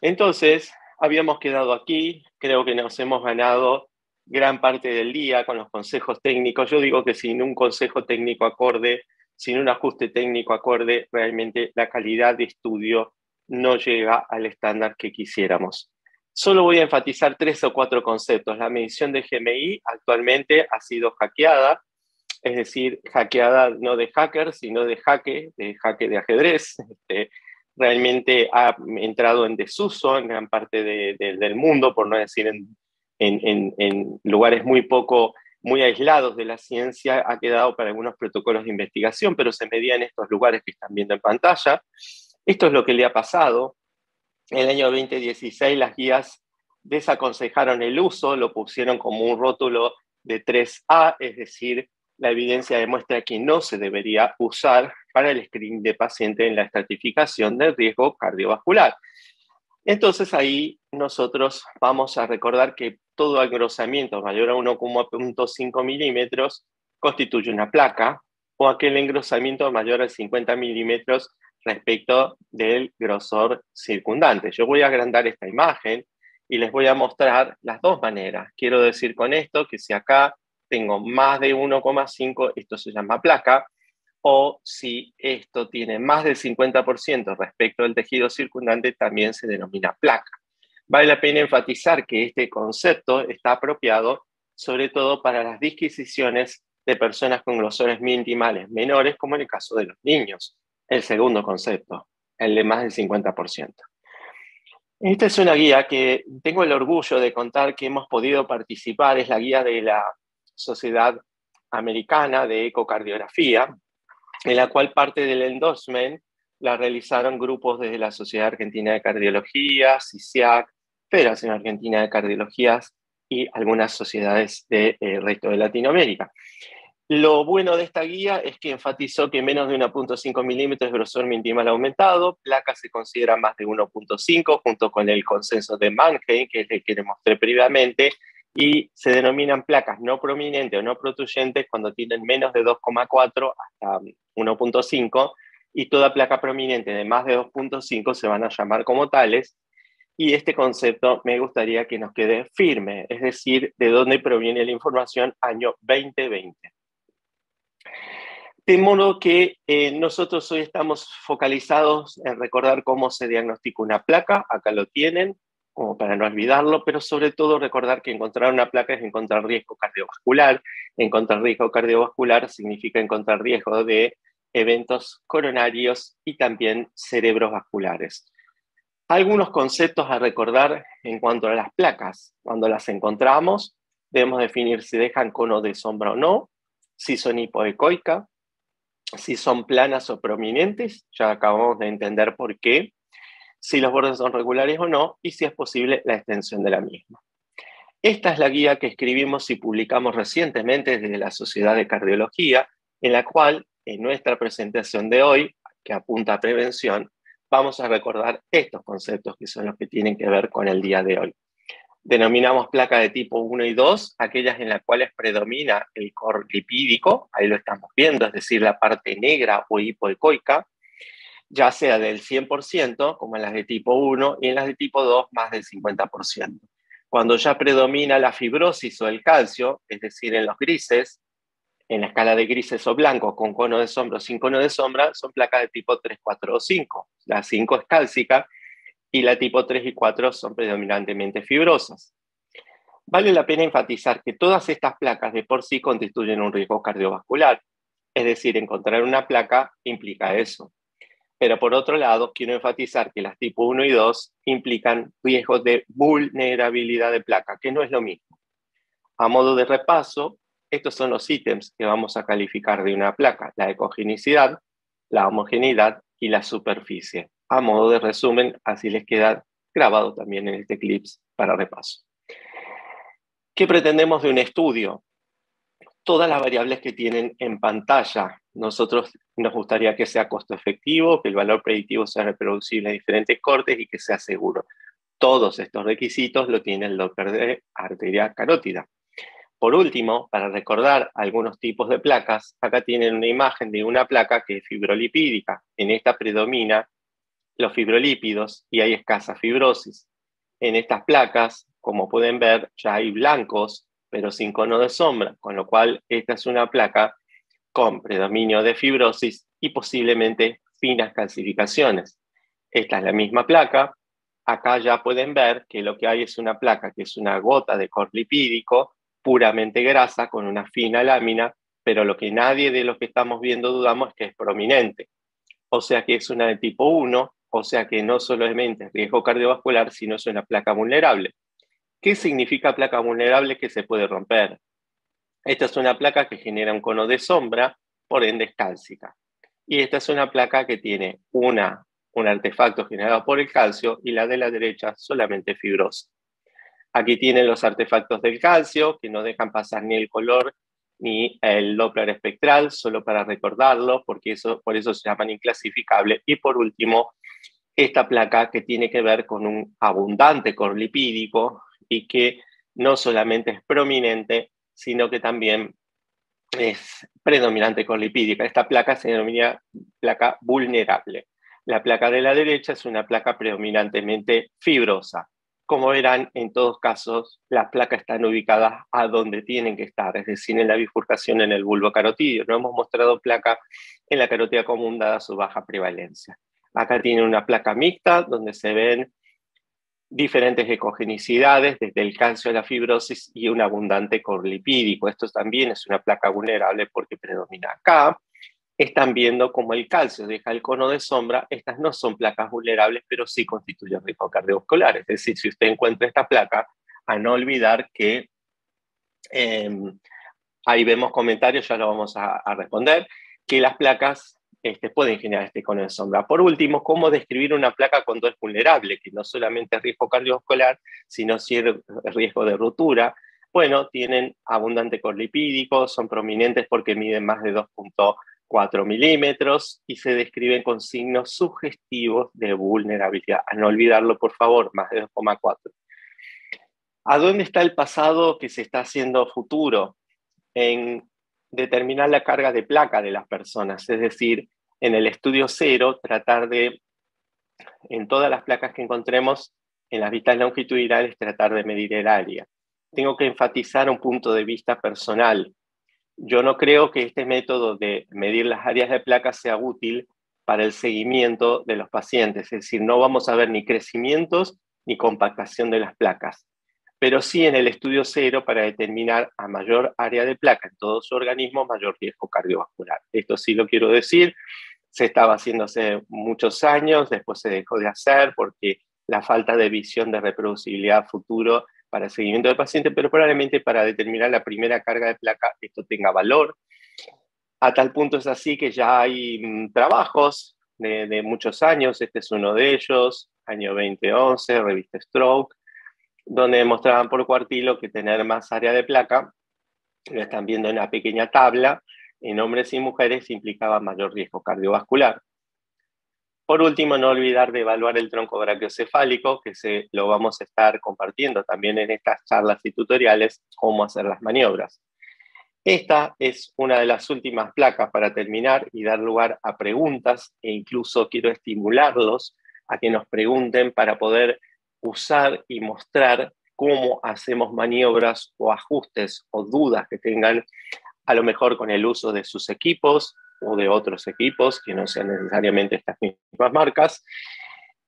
Entonces, habíamos quedado aquí, creo que nos hemos ganado gran parte del día con los consejos técnicos. Yo digo que sin un consejo técnico acorde, sin un ajuste técnico acorde, realmente la calidad de estudio no llega al estándar que quisiéramos. Solo voy a enfatizar 3 o 4 conceptos. La medición de GMI actualmente ha sido hackeada, es decir, hackeada no de hacker, sino de jaque de ajedrez. Realmente ha entrado en desuso en gran parte del mundo, por no decir en lugares muy aislados de la ciencia, ha quedado para algunos protocolos de investigación, pero se medía en estos lugares que están viendo en pantalla. Esto es lo que le ha pasado. En el año 2016 las guías desaconsejaron el uso, lo pusieron como un rótulo de 3A, es decir, la evidencia demuestra que no se debería usar para el screening de paciente en la estratificación del riesgo cardiovascular. Entonces ahí nosotros vamos a recordar que todo engrosamiento mayor a 1,5 milímetros constituye una placa, o aquel engrosamiento mayor a 50 milímetros respecto del grosor circundante. Yo voy a agrandar esta imagen y les voy a mostrar las dos maneras. Quiero decir con esto que si acá tengo más de 1,5, esto se llama placa, o si esto tiene más del 50% respecto del tejido circundante, también se denomina placa. Vale la pena enfatizar que este concepto está apropiado sobre todo para las disquisiciones de personas con grosores minimales menores, como en el caso de los niños. El segundo concepto, el de más del 50%. Esta es una guía que tengo el orgullo de contar que hemos podido participar, es la guía de la Sociedad Americana de Ecocardiografía, en la cual parte del endorsement la realizaron grupos desde la Sociedad Argentina de Cardiología, CICIAC, Federación Argentina de Cardiologías y algunas sociedades del resto de Latinoamérica. Lo bueno de esta guía es que enfatizó que menos de 1,5 milímetros de grosor minimal aumentado, placa se considera más de 1,5, junto con el consenso de Mannheim, que es el que les mostré previamente, y se denominan placas no prominentes o no protuyentes cuando tienen menos de 2,4 hasta 1,5, y toda placa prominente de más de 2,5 se van a llamar como tales, y este concepto me gustaría que nos quede firme, es decir, de dónde proviene la información año 2020. De modo que nosotros hoy estamos focalizados en recordar cómo se diagnostica una placa, acá lo tienen, como para no olvidarlo, pero sobre todo recordar que encontrar una placa es encontrar riesgo cardiovascular. Encontrar riesgo cardiovascular significa encontrar riesgo de eventos coronarios y también cerebrovasculares. Algunos conceptos a recordar en cuanto a las placas. Cuando las encontramos, debemos definir si dejan cono de sombra o no, si son hipoecoicas, si son planas o prominentes, ya acabamos de entender por qué, si los bordes son regulares o no, y si es posible la extensión de la misma. Esta es la guía que escribimos y publicamos recientemente desde la Sociedad de Cardiología, en la cual, en nuestra presentación de hoy, que apunta a prevención, vamos a recordar estos conceptos que son los que tienen que ver con el día de hoy. Denominamos placa de tipo 1 y 2, aquellas en las cuales predomina el core lipídico, ahí lo estamos viendo, es decir, la parte negra o hipoecoica, ya sea del 100%, como en las de tipo 1, y en las de tipo 2, más del 50%. Cuando ya predomina la fibrosis o el calcio, es decir, en los grises, en la escala de grises o blancos, con cono de sombra o sin cono de sombra, son placas de tipo 3, 4 o 5. La 5 es cálcica y la tipo 3 y 4 son predominantemente fibrosas. Vale la pena enfatizar que todas estas placas de por sí constituyen un riesgo cardiovascular. Es decir, encontrar una placa implica eso. Pero por otro lado, quiero enfatizar que las tipo 1 y 2 implican riesgos de vulnerabilidad de placa, que no es lo mismo. A modo de repaso, estos son los ítems que vamos a calificar de una placa: la ecogenicidad, la homogeneidad y la superficie. A modo de resumen, así les queda grabado también en este clip para repaso. ¿Qué pretendemos de un estudio? Todas las variables que tienen en pantalla. Nosotros nos gustaría que sea costo efectivo, que el valor predictivo sea reproducible en diferentes cortes y que sea seguro. Todos estos requisitos lo tiene el Doppler de arteria carótida. Por último, para recordar algunos tipos de placas, acá tienen una imagen de una placa que es fibrolipídica. En esta predomina los fibrolípidos y hay escasa fibrosis. En estas placas, como pueden ver, ya hay blancos, pero sin cono de sombra, con lo cual esta es una placa con predominio de fibrosis y posiblemente finas calcificaciones. Esta es la misma placa. Acá ya pueden ver que lo que hay es una placa que es una gota de core lipídico, puramente grasa, con una fina lámina, pero lo que nadie de los que estamos viendo dudamos es que es prominente. O sea que es una de tipo 1, o sea que no solamente es riesgo cardiovascular, sino es una placa vulnerable. ¿Qué significa placa vulnerable? Que se puede romper. Esta es una placa que genera un cono de sombra, por ende es cálcica. Y esta es una placa que tiene un artefacto generado por el calcio y la de la derecha solamente fibrosa. Aquí tienen los artefactos del calcio que no dejan pasar ni el color ni el Doppler espectral, solo para recordarlo, porque por eso se llaman inclasificables. Y por último, esta placa que tiene que ver con un abundante core lipídico y que no solamente es prominente, sino que también es predominante core lipídica. Esta placa se denomina placa vulnerable. La placa de la derecha es una placa predominantemente fibrosa. Como verán, en todos casos, las placas están ubicadas a donde tienen que estar, es decir, en la bifurcación en el bulbo carotídeo. No hemos mostrado placa en la carótida común dada su baja prevalencia. Acá tienen una placa mixta donde se ven diferentes ecogenicidades, desde el calcio a la fibrosis y un abundante core lipídico. Esto también es una placa vulnerable porque predomina acá. Están viendo cómo el calcio deja el cono de sombra. Estas no son placas vulnerables, pero sí constituyen riesgo cardiovascular. Es decir, si usted encuentra esta placa, a no olvidar que ahí vemos comentarios, ya lo vamos a responder, que las placas pueden generar este cono de sombra. Por último, ¿cómo describir una placa cuando es vulnerable? Que no solamente es riesgo cardiovascular, sino sí es riesgo de ruptura. Bueno, tienen abundante core lipídico, son prominentes porque miden más de 2.4 milímetros y se describen con signos sugestivos de vulnerabilidad. A no olvidarlo, por favor, más de 2.4. ¿A dónde está el pasado que se está haciendo futuro? En determinar la carga de placa de las personas, es decir, en el estudio cero, tratar de, en todas las placas que encontremos, en las vistas longitudinales, tratar de medir el área. Tengo que enfatizar un punto de vista personal. yo no creo que este método de medir las áreas de placa sea útil para el seguimiento de los pacientes, es decir, no vamos a ver ni crecimientos ni compactación de las placas, pero sí en el estudio cero para determinar a mayor área de placa en todo su organismo, mayor riesgo cardiovascular. Esto sí lo quiero decir, se estaba haciendo hace muchos años, después se dejó de hacer porque la falta de visión de reproducibilidad futuro para el seguimiento del paciente, pero probablemente para determinar la primera carga de placa esto tenga valor. A tal punto es así que ya hay trabajos de muchos años, este es uno de ellos, año 2011, revista Stroke, donde demostraban por cuartilo que tener más área de placa, lo están viendo en una pequeña tabla, en hombres y mujeres implicaba mayor riesgo cardiovascular. Por último, no olvidar de evaluar el tronco brachiocefálico, que lo vamos a estar compartiendo también en estas charlas y tutoriales, cómo hacer las maniobras. Esta es una de las últimas placas para terminar y dar lugar a preguntas, e incluso quiero estimularlos a que nos pregunten para poder usar y mostrar cómo hacemos maniobras o ajustes o dudas que tengan, a lo mejor con el uso de sus equipos o de otros equipos que no sean necesariamente estas mismas marcas.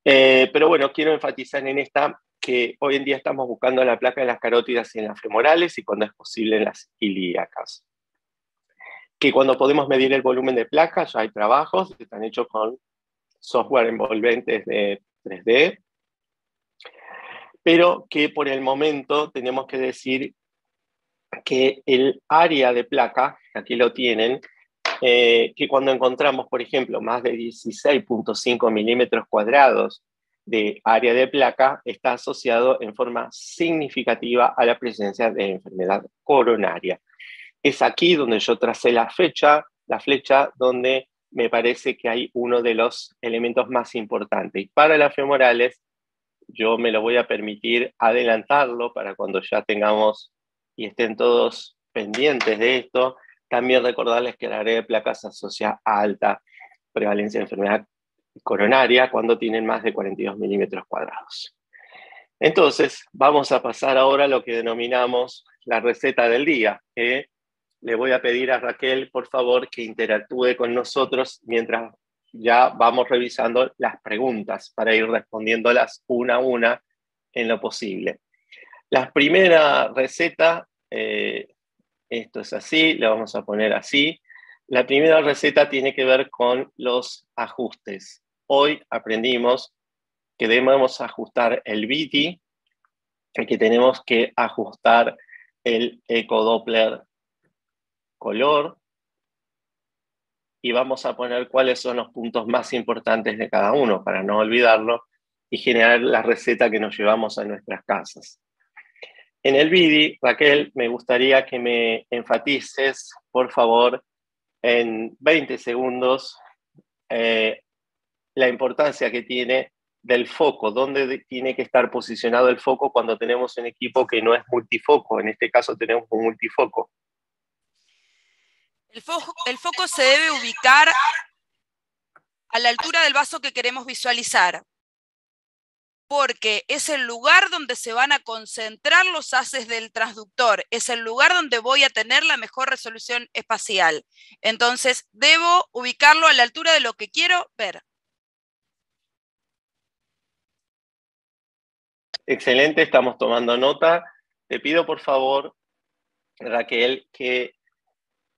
Pero bueno, quiero enfatizar en esta que hoy en día estamos buscando la placa en las carótidas y en las femorales y cuando es posible en las ilíacas. Que cuando podemos medir el volumen de placa, ya hay trabajos que están hechos con software envolventes de 3D, pero que por el momento tenemos que decir que el área de placa, aquí lo tienen, que cuando encontramos, por ejemplo, más de 16.5 milímetros cuadrados de área de placa, está asociado en forma significativa a la presencia de enfermedad coronaria. Es aquí donde yo tracé la flecha donde me parece que hay uno de los elementos más importantes. Y para las femorales, yo me lo voy a permitir adelantarlo para cuando ya tengamos y estén todos pendientes de esto, también recordarles que la área de placas se asocia a alta prevalencia de enfermedad coronaria cuando tienen más de 42 milímetros cuadrados. Entonces, vamos a pasar ahora a lo que denominamos la receta del día, que le voy a pedir a Raquel, por favor, que interactúe con nosotros mientras ya vamos revisando las preguntas para ir respondiéndolas una a una en lo posible. La primera receta, esto es así, la vamos a poner así. La primera receta tiene que ver con los ajustes. Hoy aprendimos que debemos ajustar el VT, que tenemos que ajustar el ecodoppler color, y vamos a poner cuáles son los puntos más importantes de cada uno para no olvidarlo y generar la receta que nos llevamos a nuestras casas. En el VD, Raquel, me gustaría que me enfatices, por favor, en 20 segundos, la importancia que tiene del foco, dónde tiene que estar posicionado el foco cuando tenemos un equipo que no es multifoco. En este caso tenemos un multifoco. El foco se debe ubicar a la altura del vaso que queremos visualizar, porque es el lugar donde se van a concentrar los haces del transductor, es el lugar donde voy a tener la mejor resolución espacial. Entonces, debo ubicarlo a la altura de lo que quiero ver. Excelente, estamos tomando nota. Te pido, por favor, Raquel, que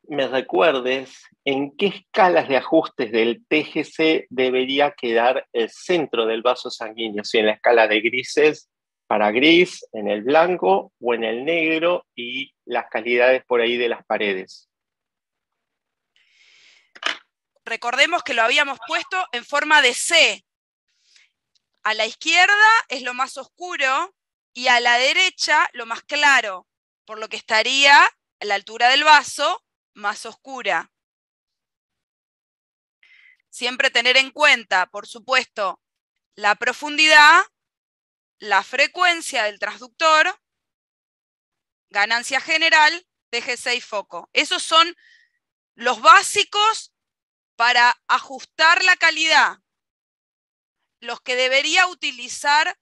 me recuerdes en qué escalas de ajustes del TGC debería quedar el centro del vaso sanguíneo, si en la escala de grises para gris, en el blanco o en el negro, y las calidades por ahí de las paredes. Recordemos que lo habíamos puesto en forma de C. A la izquierda es lo más oscuro y a la derecha lo más claro, por lo que estaría a la altura del vaso más oscura. Siempre tener en cuenta, por supuesto, la profundidad, la frecuencia del transductor, ganancia general, TGC y foco. Esos son los básicos para ajustar la calidad, los que debería utilizar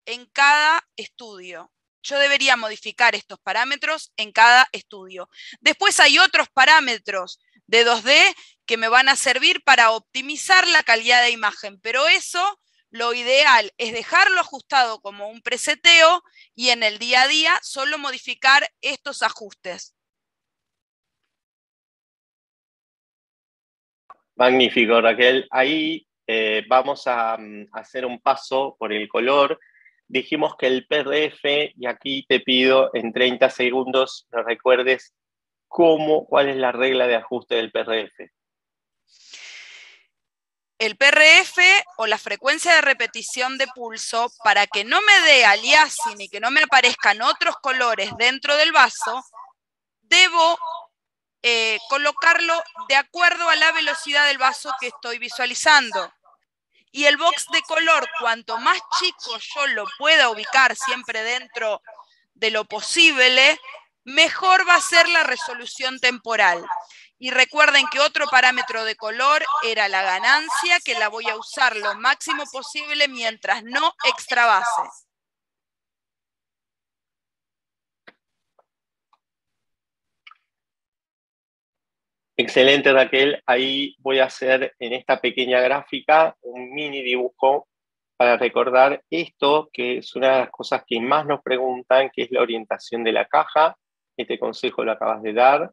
en cada estudio. yo debería modificar estos parámetros en cada estudio. Después hay otros parámetros de 2D que me van a servir para optimizar la calidad de imagen, pero eso, lo ideal es dejarlo ajustado como un preseteo y en el día a día solo modificar estos ajustes. Magnífico, Raquel. Ahí vamos a hacer un paso por el color. Dijimos que el PRF, y aquí te pido en 30 segundos nos recuerdes cuál es la regla de ajuste del PRF. El PRF o la frecuencia de repetición de pulso, para que no me dé aliasing y que no me aparezcan otros colores dentro del vaso, debo colocarlo de acuerdo a la velocidad del vaso que estoy visualizando. Y el box de color, cuanto más chico yo lo pueda ubicar siempre dentro de lo posible, mejor va a ser la resolución temporal. Y recuerden que otro parámetro de color era la ganancia, que la voy a usar lo máximo posible mientras no extravase. Excelente, Raquel. Ahí voy a hacer en esta pequeña gráfica un mini dibujo para recordar esto, que es una de las cosas que más nos preguntan, que es la orientación de la caja. Este consejo lo acabas de dar.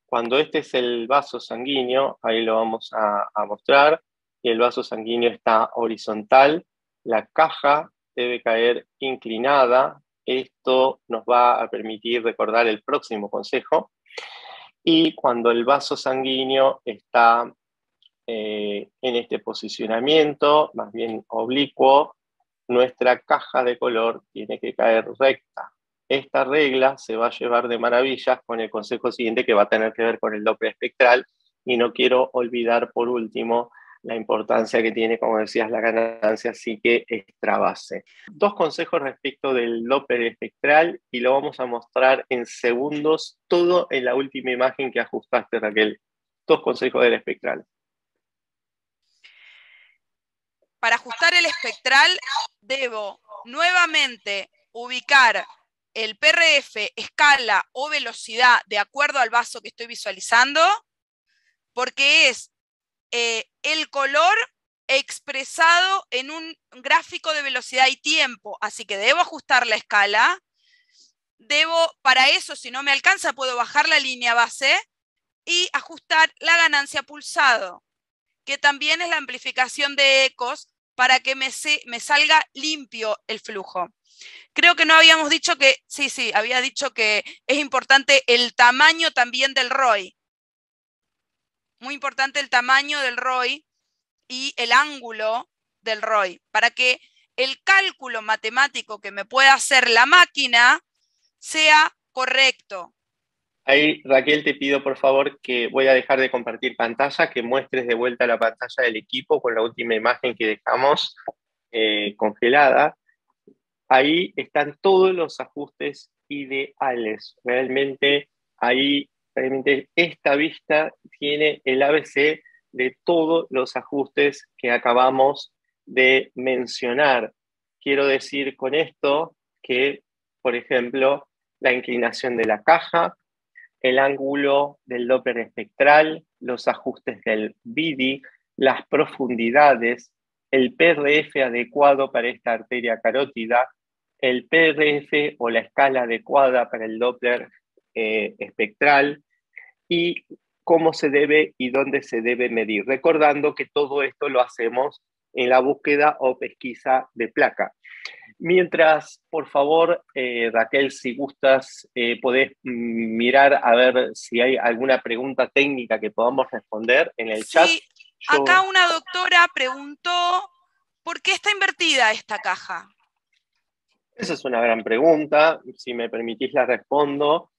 Cuando este es el vaso sanguíneo, ahí lo vamos a mostrar, y el vaso sanguíneo está horizontal, la caja debe caer inclinada. Esto nos va a permitir recordar el próximo consejo. Y cuando el vaso sanguíneo está en este posicionamiento, más bien oblicuo, nuestra caja de color tiene que caer recta. Esta regla se va a llevar de maravillas con el consejo siguiente, que va a tener que ver con el Doppler espectral, y no quiero olvidar por último la importancia que tiene, como decías, la ganancia psique extravase. Dos consejos respecto del Doppler espectral, y lo vamos a mostrar en segundos, todo en la última imagen que ajustaste, Raquel. Dos consejos del espectral. Para ajustar el espectral, debo nuevamente ubicar el PRF, escala o velocidad de acuerdo al vaso que estoy visualizando, porque es el color expresado en un gráfico de velocidad y tiempo, así que debo ajustar la escala. Para eso, si no me alcanza, puedo bajar la línea base y ajustar la ganancia pulsado, que también es la amplificación de ecos para que me salga limpio el flujo. Creo que no habíamos dicho que, sí, había dicho que es importante el tamaño también del ROI. Muy importante el tamaño del ROI y el ángulo del ROI, para que el cálculo matemático que me pueda hacer la máquina sea correcto. Ahí, Raquel, te pido por favor que voy a dejar de compartir pantalla, que muestres de vuelta la pantalla del equipo con la última imagen que dejamos congelada. Ahí están todos los ajustes ideales. Realmente esta vista tiene el ABC de todos los ajustes que acabamos de mencionar. Quiero decir con esto que, por ejemplo, la inclinación de la caja, el ángulo del Doppler espectral, los ajustes del BIDI, las profundidades, el PRF adecuado para esta arteria carótida, el PRF o la escala adecuada para el Doppler espectral, y cómo se debe y dónde se debe medir. Recordando que todo esto lo hacemos en la búsqueda o pesquisa de placa. Mientras, por favor, Raquel, si gustas, podés mirar a ver si hay alguna pregunta técnica que podamos responder en el chat. Acá una doctora preguntó, ¿por qué está invertida esta caja? Esa es una gran pregunta. Si me permitís, la respondo.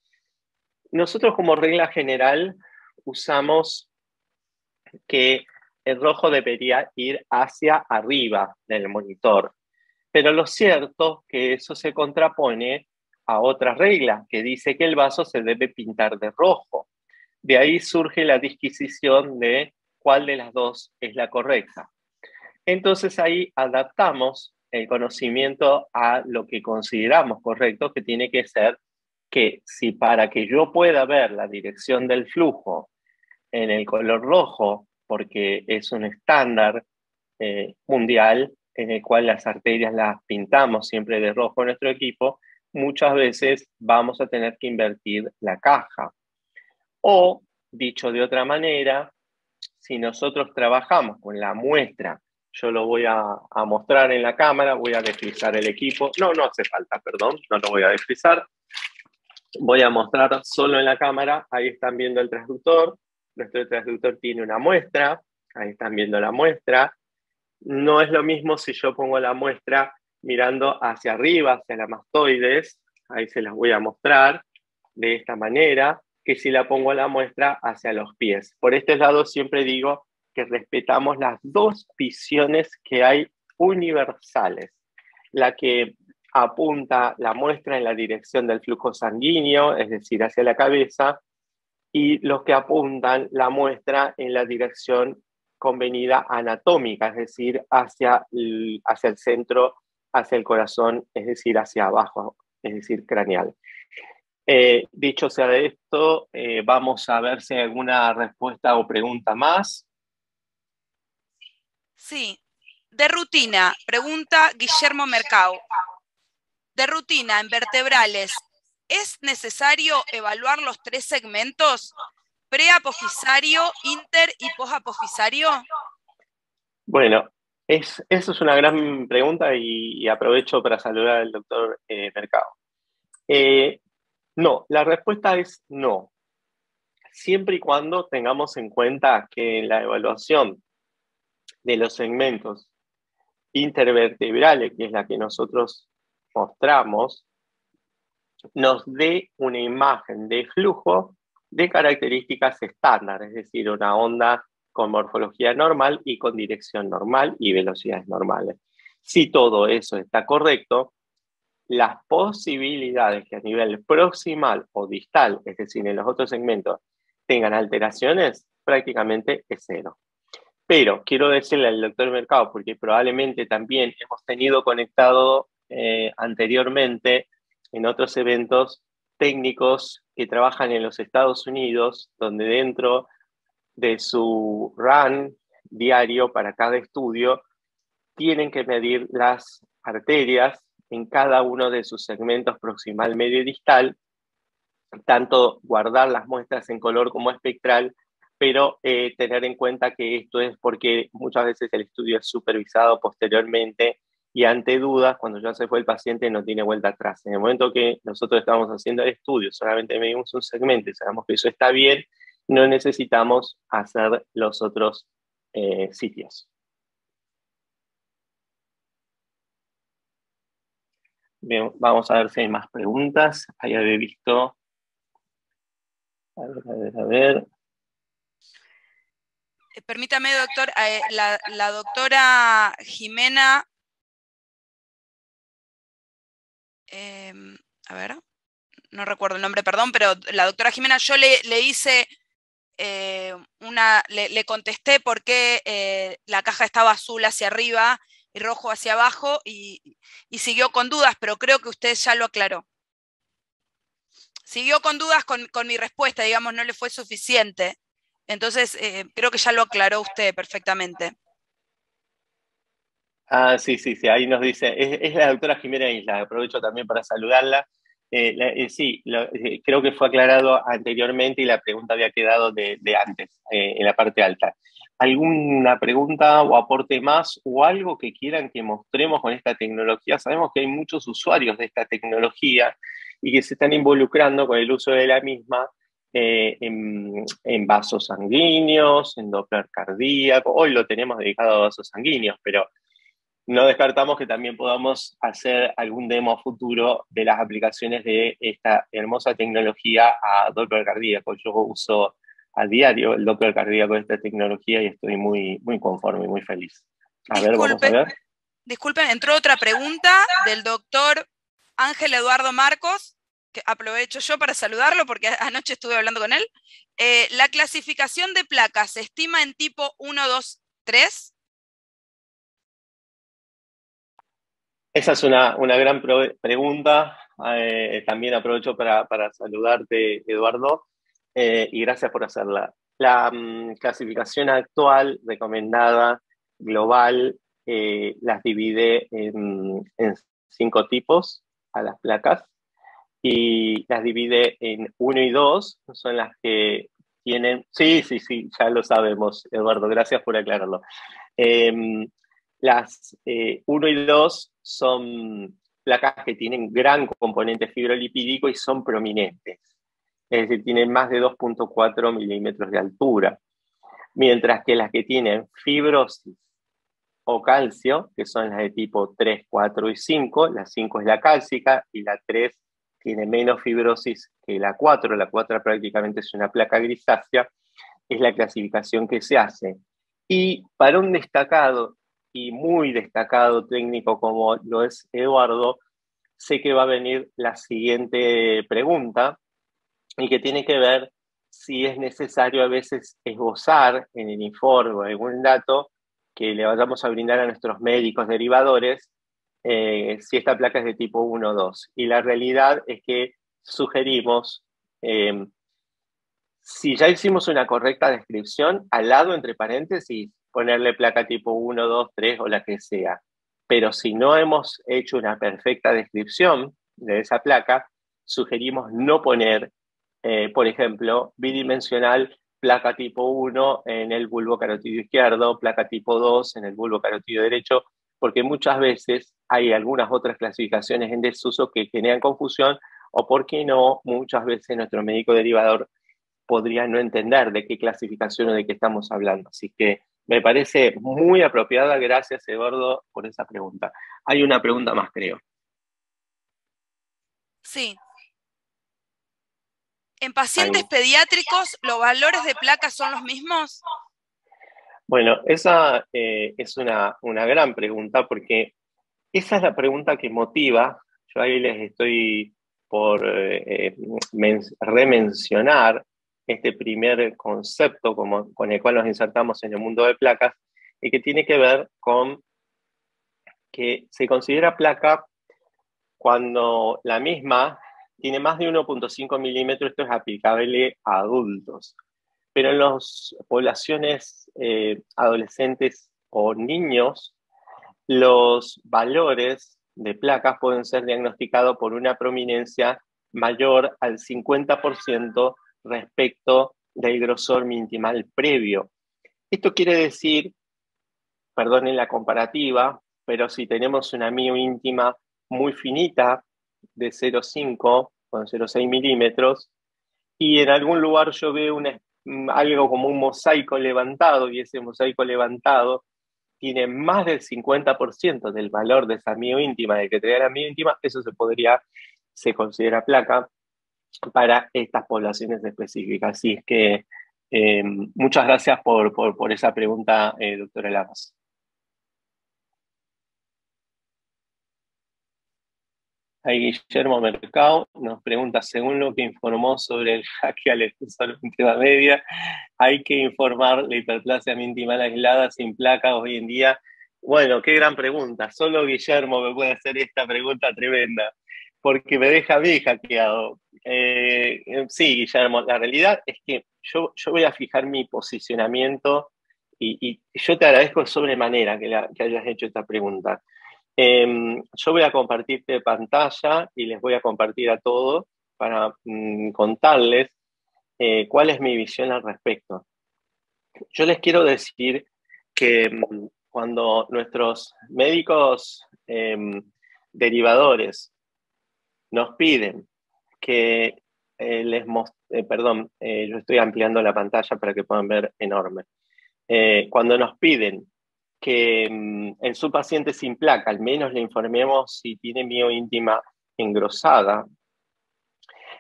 Nosotros, como regla general, usamos que el rojo debería ir hacia arriba del monitor. Pero lo cierto es que eso se contrapone a otra regla que dice que el vaso se debe pintar de rojo. De ahí surge la disquisición de cuál de las dos es la correcta. Entonces ahí adaptamos el conocimiento a lo que consideramos correcto, que tiene que ser que si para que yo pueda ver la dirección del flujo en el color rojo, porque es un estándar mundial en el cual las arterias las pintamos siempre de rojo en nuestro equipo, muchas veces vamos a tener que invertir la caja. O, dicho de otra manera, si nosotros trabajamos con la muestra, yo lo voy a mostrar en la cámara, voy a deslizar el equipo. No hace falta, perdón, no lo voy a deslizar. Voy a mostrar solo en la cámara, ahí están viendo el transductor. Nuestro transductor tiene una muestra, ahí están viendo la muestra. No es lo mismo si yo pongo la muestra mirando hacia arriba, hacia la mastoides, ahí se las voy a mostrar de esta manera, que si la pongo la muestra hacia los pies. Por este lado siempre digo que respetamos las dos visiones que hay universales. La que apunta la muestra en la dirección del flujo sanguíneo, es decir, hacia la cabeza, y los que apuntan la muestra en la dirección convenida anatómica, es decir, hacia el centro, hacia el corazón, es decir, hacia abajo, es decir, craneal. Dicho sea de esto, vamos a ver si hay alguna respuesta o pregunta más. Sí, de rutina, pregunta Guillermo Mercado. De rutina, en vertebrales, ¿es necesario evaluar los 3 segmentos? ¿Preapofisario, inter y posapofisario? Bueno, eso es una gran pregunta y aprovecho para saludar al doctor Mercado. No, la respuesta es no. Siempre y cuando tengamos en cuenta que en la evaluación de los segmentos intervertebrales, que es la que nosotros mostramos, nos dé una imagen de flujo de características estándar, es decir, una onda con morfología normal y con dirección normal y velocidades normales. Si todo eso está correcto, las posibilidades que a nivel proximal o distal, es decir, en los otros segmentos, tengan alteraciones, prácticamente es cero. Pero quiero decirle al doctor Mercado, porque probablemente también hemos tenido conectado anteriormente en otros eventos técnicos que trabajan en los Estados Unidos, donde dentro de su run diario para cada estudio, tienen que medir las arterias en cada uno de sus segmentos proximal, medio y distal, tanto guardar las muestras en color como espectral, pero tener en cuenta que esto es porque muchas veces el estudio es supervisado posteriormente y ante dudas, cuando ya se fue el paciente, no tiene vuelta atrás. En el momento que nosotros estamos haciendo el estudio, solamente medimos un segmento y sabemos que eso está bien, no necesitamos hacer los otros sitios. Bien, vamos a ver si hay más preguntas. Ahí había visto. A ver. Permítame, doctor, la doctora Jimena, a ver, no recuerdo el nombre, perdón, pero la doctora Jimena, yo le hice le contesté por qué la caja estaba azul hacia arriba y rojo hacia abajo y siguió con dudas, pero creo que usted ya lo aclaró. Siguió con dudas con mi respuesta, digamos, no le fue suficiente. Entonces, creo que ya lo aclaró usted perfectamente. Ah, sí, ahí nos dice, es la doctora Jimena Isla, aprovecho también para saludarla. Sí, creo que fue aclarado anteriormente y la pregunta había quedado de antes, en la parte alta. ¿Alguna pregunta o aporte más o algo que quieran que mostremos con esta tecnología? Sabemos que hay muchos usuarios de esta tecnología y que se están involucrando con el uso de la misma en vasos sanguíneos, en Doppler cardíaco. Hoy lo tenemos dedicado a vasos sanguíneos, pero no descartamos que también podamos hacer algún demo futuro de las aplicaciones de esta hermosa tecnología a Doppler cardíaco. Yo uso a diario el Doppler cardíaco de esta tecnología y estoy muy, muy conforme y muy feliz. Vamos a ver. Disculpen, entró otra pregunta del doctor Ángel Eduardo Marcos, que aprovecho yo para saludarlo porque anoche estuve hablando con él. ¿La clasificación de placas se estima en tipo 1, 2, 3? Esa es una gran pregunta. También aprovecho para saludarte, Eduardo, y gracias por hacerla. La clasificación actual recomendada global las divide en 5 tipos a las placas y las divide en 1 y 2, son las que tienen... Sí, sí, sí, ya lo sabemos, Eduardo, gracias por aclararlo. Las 1 y 2 son placas que tienen gran componente fibrolipídico y son prominentes, es decir, tienen más de 2,4 milímetros de altura, mientras que las que tienen fibrosis o calcio, que son las de tipo 3, 4 y 5, la 5 es la cálcica y la 3 tiene menos fibrosis que la 4 prácticamente es una placa grisácea, es la clasificación que se hace. Y para un destacado y muy destacado técnico como lo es Eduardo, sé que va a venir la siguiente pregunta y que tiene que ver si es necesario a veces esbozar en el informe o algún dato que le vayamos a brindar a nuestros médicos derivadores si esta placa es de tipo 1 o 2. Y la realidad es que sugerimos, si ya hicimos una correcta descripción, al lado, entre paréntesis, ponerle placa tipo 1, 2, 3 o la que sea. Pero si no hemos hecho una perfecta descripción de esa placa, sugerimos no poner, por ejemplo, bidimensional placa tipo 1 en el bulbo carotidio izquierdo, placa tipo 2 en el bulbo carotidio derecho, porque muchas veces hay algunas otras clasificaciones en desuso que generan confusión, o porque no, muchas veces nuestro médico derivador podría no entender de qué clasificación o de qué estamos hablando. Así que me parece muy apropiada. Gracias, Eduardo, por esa pregunta. Hay una pregunta más, creo. Sí. ¿En pacientes pediátricos los valores de placas son los mismos? Bueno, esa es una gran pregunta porque esa es la pregunta que motiva. Yo ahí les estoy por remencionar este primer concepto con el cual nos insertamos en el mundo de placas y que tiene que ver con que se considera placa cuando la misma tiene más de 1,5 milímetros. Esto es aplicable a adultos. Pero en las poblaciones adolescentes o niños, los valores de placas pueden ser diagnosticados por una prominencia mayor al 50% respecto del grosor mintimal previo. Esto quiere decir, perdonen la comparativa, pero si tenemos una mioíntima muy finita de 0,5 con 0,6 milímetros y en algún lugar yo veo algo como un mosaico levantado y ese mosaico levantado tiene más del 50% del valor de esa mioíntima, del que te da la mioíntima, eso se considera placa para estas poblaciones específicas. Así es que muchas gracias por esa pregunta, doctora Lamas. Ahí Guillermo Mercado nos pregunta, según lo que informó sobre el jaque al extensor íntima media, ¿hay que informar la hiperplasia mintimal aislada sin placa hoy en día? Bueno, qué gran pregunta. Solo Guillermo me puede hacer esta pregunta tremenda, porque me deja a mí hackeado. Sí, Guillermo, la realidad es que yo voy a fijar mi posicionamiento y yo te agradezco sobremanera que hayas hecho esta pregunta. Yo voy a compartirte pantalla y les voy a compartir a todos para contarles cuál es mi visión al respecto. Yo les quiero decir que cuando nuestros médicos derivadores nos piden que yo estoy ampliando la pantalla para que puedan ver enorme. Cuando nos piden que en su paciente sin placa al menos le informemos si tiene mioíntima engrosada,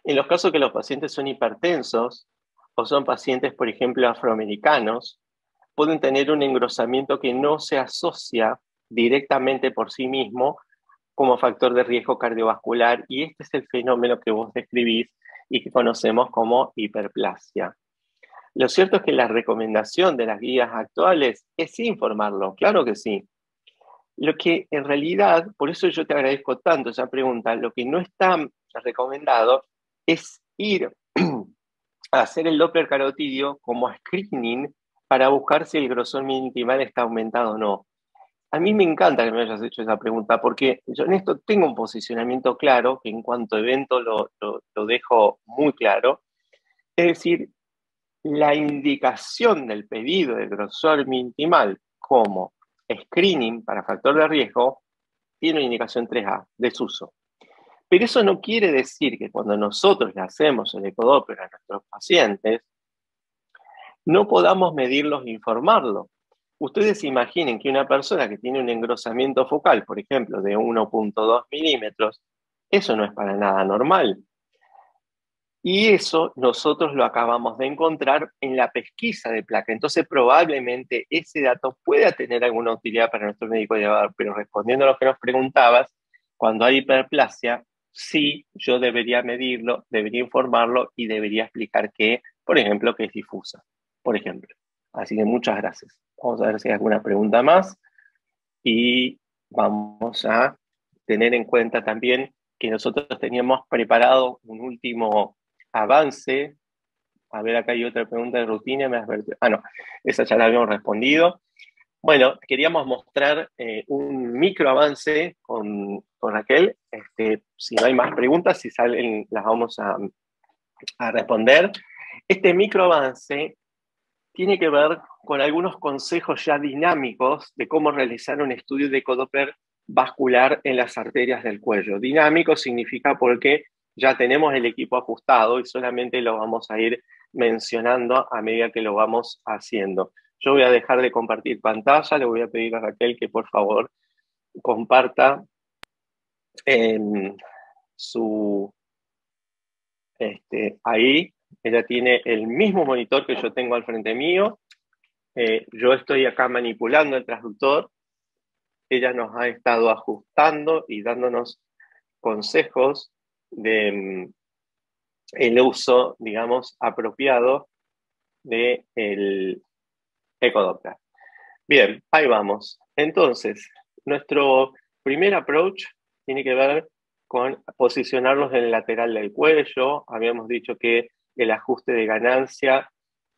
en los casos que los pacientes son hipertensos o son pacientes, por ejemplo, afroamericanos, pueden tener un engrosamiento que no se asocia directamente por sí mismo como factor de riesgo cardiovascular, y este es el fenómeno que vos describís y que conocemos como hiperplasia. Lo cierto es que la recomendación de las guías actuales es informarlo, claro que sí, Lo que en realidad, por eso yo te agradezco tanto esa pregunta, lo que no está recomendado es ir a hacer el Doppler carotidio como screening para buscar si el grosor intimal está aumentado o no. A mí me encanta que me hayas hecho esa pregunta, porque yo en esto tengo un posicionamiento claro, que en cuanto a evento lo dejo muy claro. Es decir, la indicación del pedido de grosor intimal como screening para factor de riesgo tiene una indicación 3A, desuso. Pero eso no quiere decir que cuando nosotros le hacemos el ecodoppler a nuestros pacientes, no podamos medirlos e informarlos. Ustedes imaginen que una persona que tiene un engrosamiento focal, por ejemplo, de 1.2 milímetros, eso no es para nada normal. Y eso nosotros lo acabamos de encontrar en la pesquisa de placa. Entonces, probablemente ese dato pueda tener alguna utilidad para nuestro médico llevador. Pero respondiendo a lo que nos preguntabas, cuando hay hiperplasia, sí, yo debería medirlo, debería informarlo y debería explicar que, por ejemplo, que es difusa, por ejemplo. Así que muchas gracias. Vamos a ver si hay alguna pregunta más. Y vamos a tener en cuenta también que nosotros teníamos preparado un último avance. A ver, acá hay otra pregunta de rutina. No, esa ya la habíamos respondido. Bueno, queríamos mostrar un micro avance con Raquel. Si no hay más preguntas, si salen, las vamos a responder. Este micro avance tiene que ver con algunos consejos ya dinámicos de cómo realizar un estudio de ecodoppler vascular en las arterias del cuello. Dinámico significa porque ya tenemos el equipo ajustado y solamente lo vamos a ir mencionando a medida que lo vamos haciendo. Yo voy a dejar de compartir pantalla, le voy a pedir a Raquel que por favor comparta ahí. Ella tiene el mismo monitor que yo tengo al frente mío. Yo estoy acá manipulando el transductor. Ella nos ha estado ajustando y dándonos consejos de el uso, digamos, apropiado del ecodoppler. Bien, ahí vamos. Entonces, nuestro primer approach tiene que ver con posicionarlos en el lateral del cuello. Habíamos dicho que el ajuste de ganancia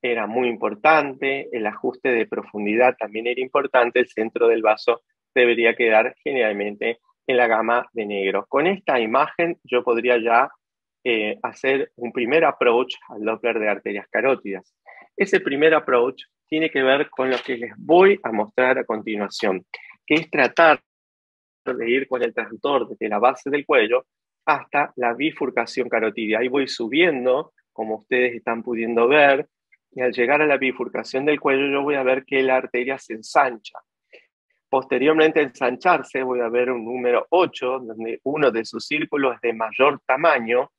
era muy importante, el ajuste de profundidad también era importante, el centro del vaso debería quedar generalmente en la gama de negro. Con esta imagen yo podría ya hacer un primer approach al Doppler de arterias carótidas. Ese primer approach tiene que ver con lo que les voy a mostrar a continuación, que es tratar de ir con el transductor desde la base del cuello hasta la bifurcación carotidia. Ahí voy subiendo, como ustedes están pudiendo ver, y al llegar a la bifurcación del cuello yo voy a ver que la arteria se ensancha. Posteriormente a ensancharse voy a ver un número 8, donde uno de sus círculos es de mayor tamaño,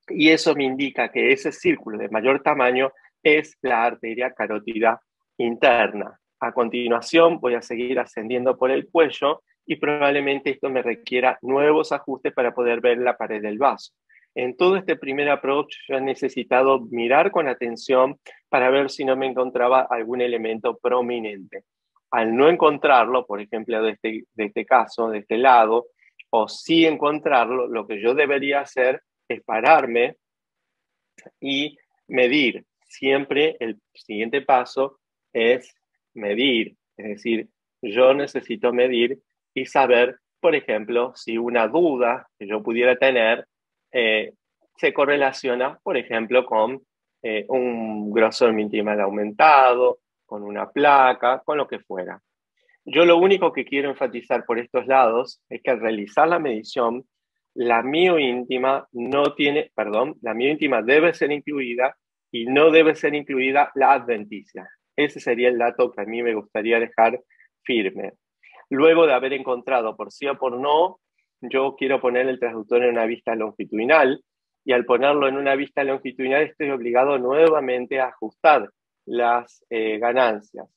y eso me indica que ese círculo de mayor tamaño es la arteria carótida interna. A continuación voy a seguir ascendiendo por el cuello y probablemente esto me requiera nuevos ajustes para poder ver la pared del vaso. En todo este primer approach yo he necesitado mirar con atención para ver si no me encontraba algún elemento prominente. Al no encontrarlo, por ejemplo, de este caso, de este lado, o sí encontrarlo, lo que yo debería hacer es pararme y medir. Siempre el siguiente paso es medir. Es decir, yo necesito medir y saber, por ejemplo, si una duda que yo pudiera tener se correlaciona, por ejemplo, con un grosor intimal aumentado, con una placa, con lo que fuera. Yo lo único que quiero enfatizar por estos lados es que al realizar la medición, la mioíntima debe ser incluida y no debe ser incluida la adventicia. Ese sería el dato que a mí me gustaría dejar firme. Luego de haber encontrado por sí o por no, yo quiero poner el transductor en una vista longitudinal y al ponerlo en una vista longitudinal estoy obligado nuevamente a ajustar las ganancias.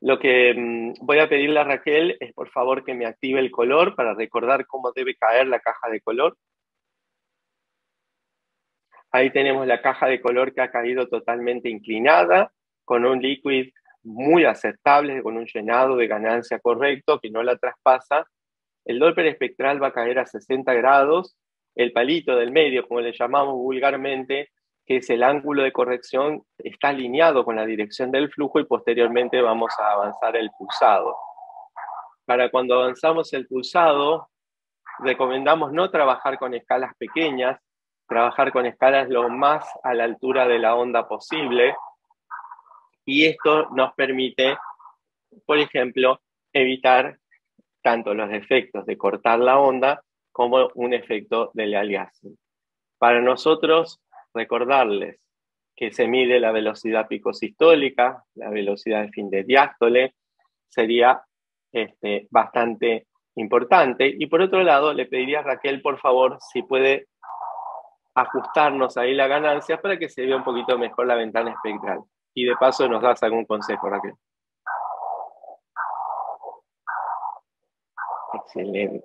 Lo que voy a pedirle a Raquel es por favor que me active el color para recordar cómo debe caer la caja de color. Ahí tenemos la caja de color que ha caído totalmente inclinada con un liquid muy aceptables, con un llenado de ganancia correcto, que no la traspasa, el Doppler espectral va a caer a 60 grados, el palito del medio, como le llamamos vulgarmente, que es el ángulo de corrección, está alineado con la dirección del flujo y posteriormente vamos a avanzar el pulsado. Para cuando avanzamos el pulsado, recomendamos no trabajar con escalas pequeñas, trabajar con escalas lo más a la altura de la onda posible, y esto nos permite, por ejemplo, evitar tanto los efectos de cortar la onda como un efecto del aliasing. Para nosotros, recordarles que se mide la velocidad picosistólica, la velocidad de fin de diástole, sería bastante importante. Y por otro lado, le pediría a Raquel, por favor, si puede ajustarnos ahí la ganancia para que se vea un poquito mejor la ventana espectral. Y de paso nos das algún consejo, Raquel. Excelente.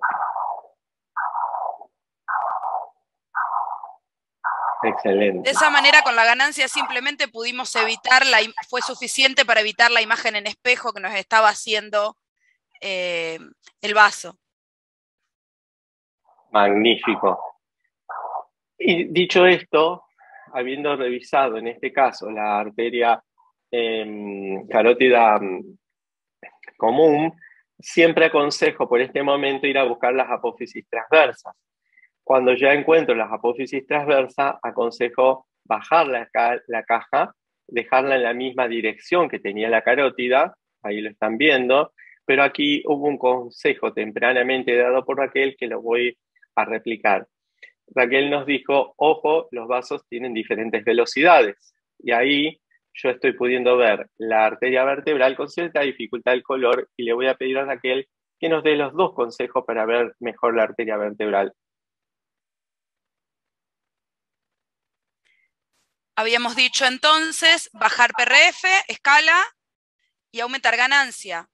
Excelente. De esa manera, con la ganancia simplemente pudimos evitar, fue suficiente para evitar la imagen en espejo que nos estaba haciendo el vaso. Magnífico. Y dicho esto, habiendo revisado en este caso la arteria carótida común, siempre aconsejo por este momento ir a buscar las apófisis transversas. Cuando ya encuentro las apófisis transversas, aconsejo bajar la caja, dejarla en la misma dirección que tenía la carótida, ahí lo están viendo, pero aquí hubo un consejo tempranamente dado por Raquel que lo voy a replicar. Raquel nos dijo, ojo, los vasos tienen diferentes velocidades, y ahí yo estoy pudiendo ver la arteria vertebral con cierta dificultad del color, y le voy a pedir a Raquel que nos dé los dos consejos para ver mejor la arteria vertebral. Habíamos dicho entonces bajar PRF, escala y aumentar ganancia.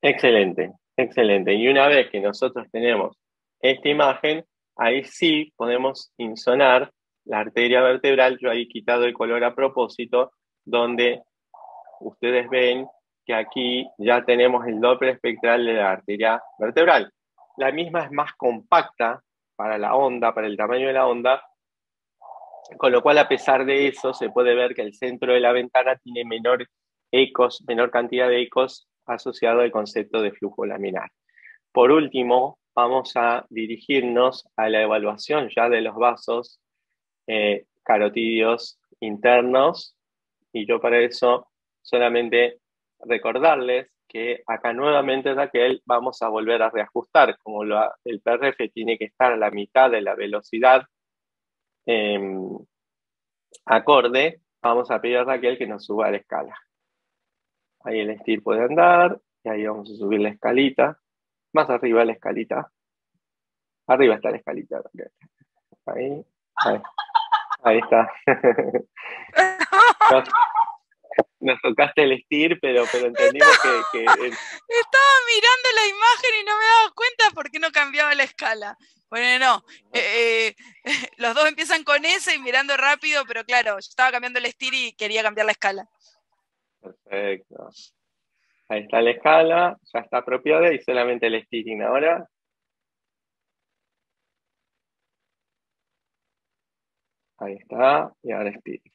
Excelente, excelente. Y una vez que nosotros tenemos esta imagen, ahí sí podemos insonar la arteria vertebral. Yo ahí he quitado el color a propósito, donde ustedes ven que aquí ya tenemos el Doppler espectral de la arteria vertebral. La misma es más compacta para la onda, para el tamaño de la onda, con lo cual a pesar de eso se puede ver que el centro de la ventana tiene menor cantidad de ecos asociado al concepto de flujo laminar. Por último, vamos a dirigirnos a la evaluación ya de los vasos carotídeos internos, y yo para eso solamente recordarles que acá nuevamente, Raquel, vamos a volver a reajustar, como el PRF tiene que estar a la mitad de la velocidad acorde, vamos a pedir a Raquel que nos suba a la escala. Ahí el STIR puede andar, y ahí vamos a subir la escalita, más arriba la escalita. Arriba está la escalita, Raquel. Ahí está. Nos tocaste el STIR, pero entendimos que Estaba mirando la imagen y no me daba cuenta por qué no cambiaba la escala. Bueno, no. Los dos empiezan con S y mirando rápido, pero claro, yo estaba cambiando el STIR y quería cambiar la escala. Perfecto. Ahí está la escala, ya está apropiada, y solamente el steering ahora. Ahí está, y ahora steering.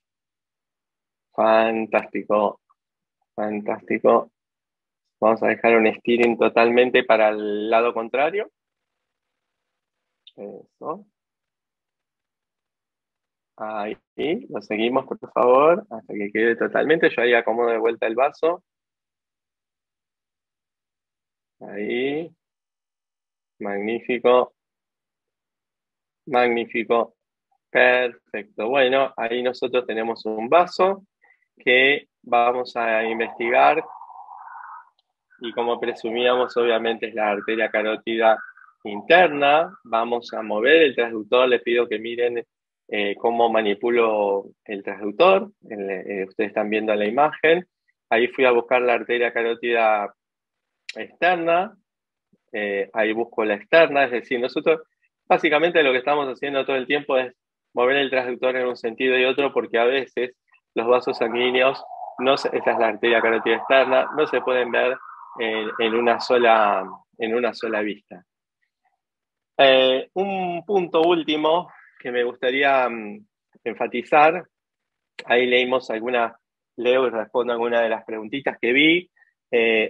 Fantástico, fantástico. Vamos a dejar un steering totalmente para el lado contrario. Eso. Ahí, lo seguimos, por favor, hasta que quede totalmente. Yo ahí acomodo de vuelta el vaso. Ahí. Magnífico. Magnífico. Perfecto. Bueno, ahí nosotros tenemos un vaso que vamos a investigar, y como presumíamos, obviamente es la arteria carótida interna. Vamos a mover el transductor. Les pido que miren cómo manipulo el transductor. Ustedes están viendo la imagen. Ahí fui a buscar la arteria carótida externa. Ahí busco la externa, es decir, nosotros Básicamente lo que estamos haciendo todo el tiempo es mover el transductor en un sentido y otro, porque a veces los vasos sanguíneos, esta es la arteria carótida externa, no se pueden ver en una sola vista. Un punto último que me gustaría enfatizar, ahí leo y respondo algunas de las preguntitas que vi.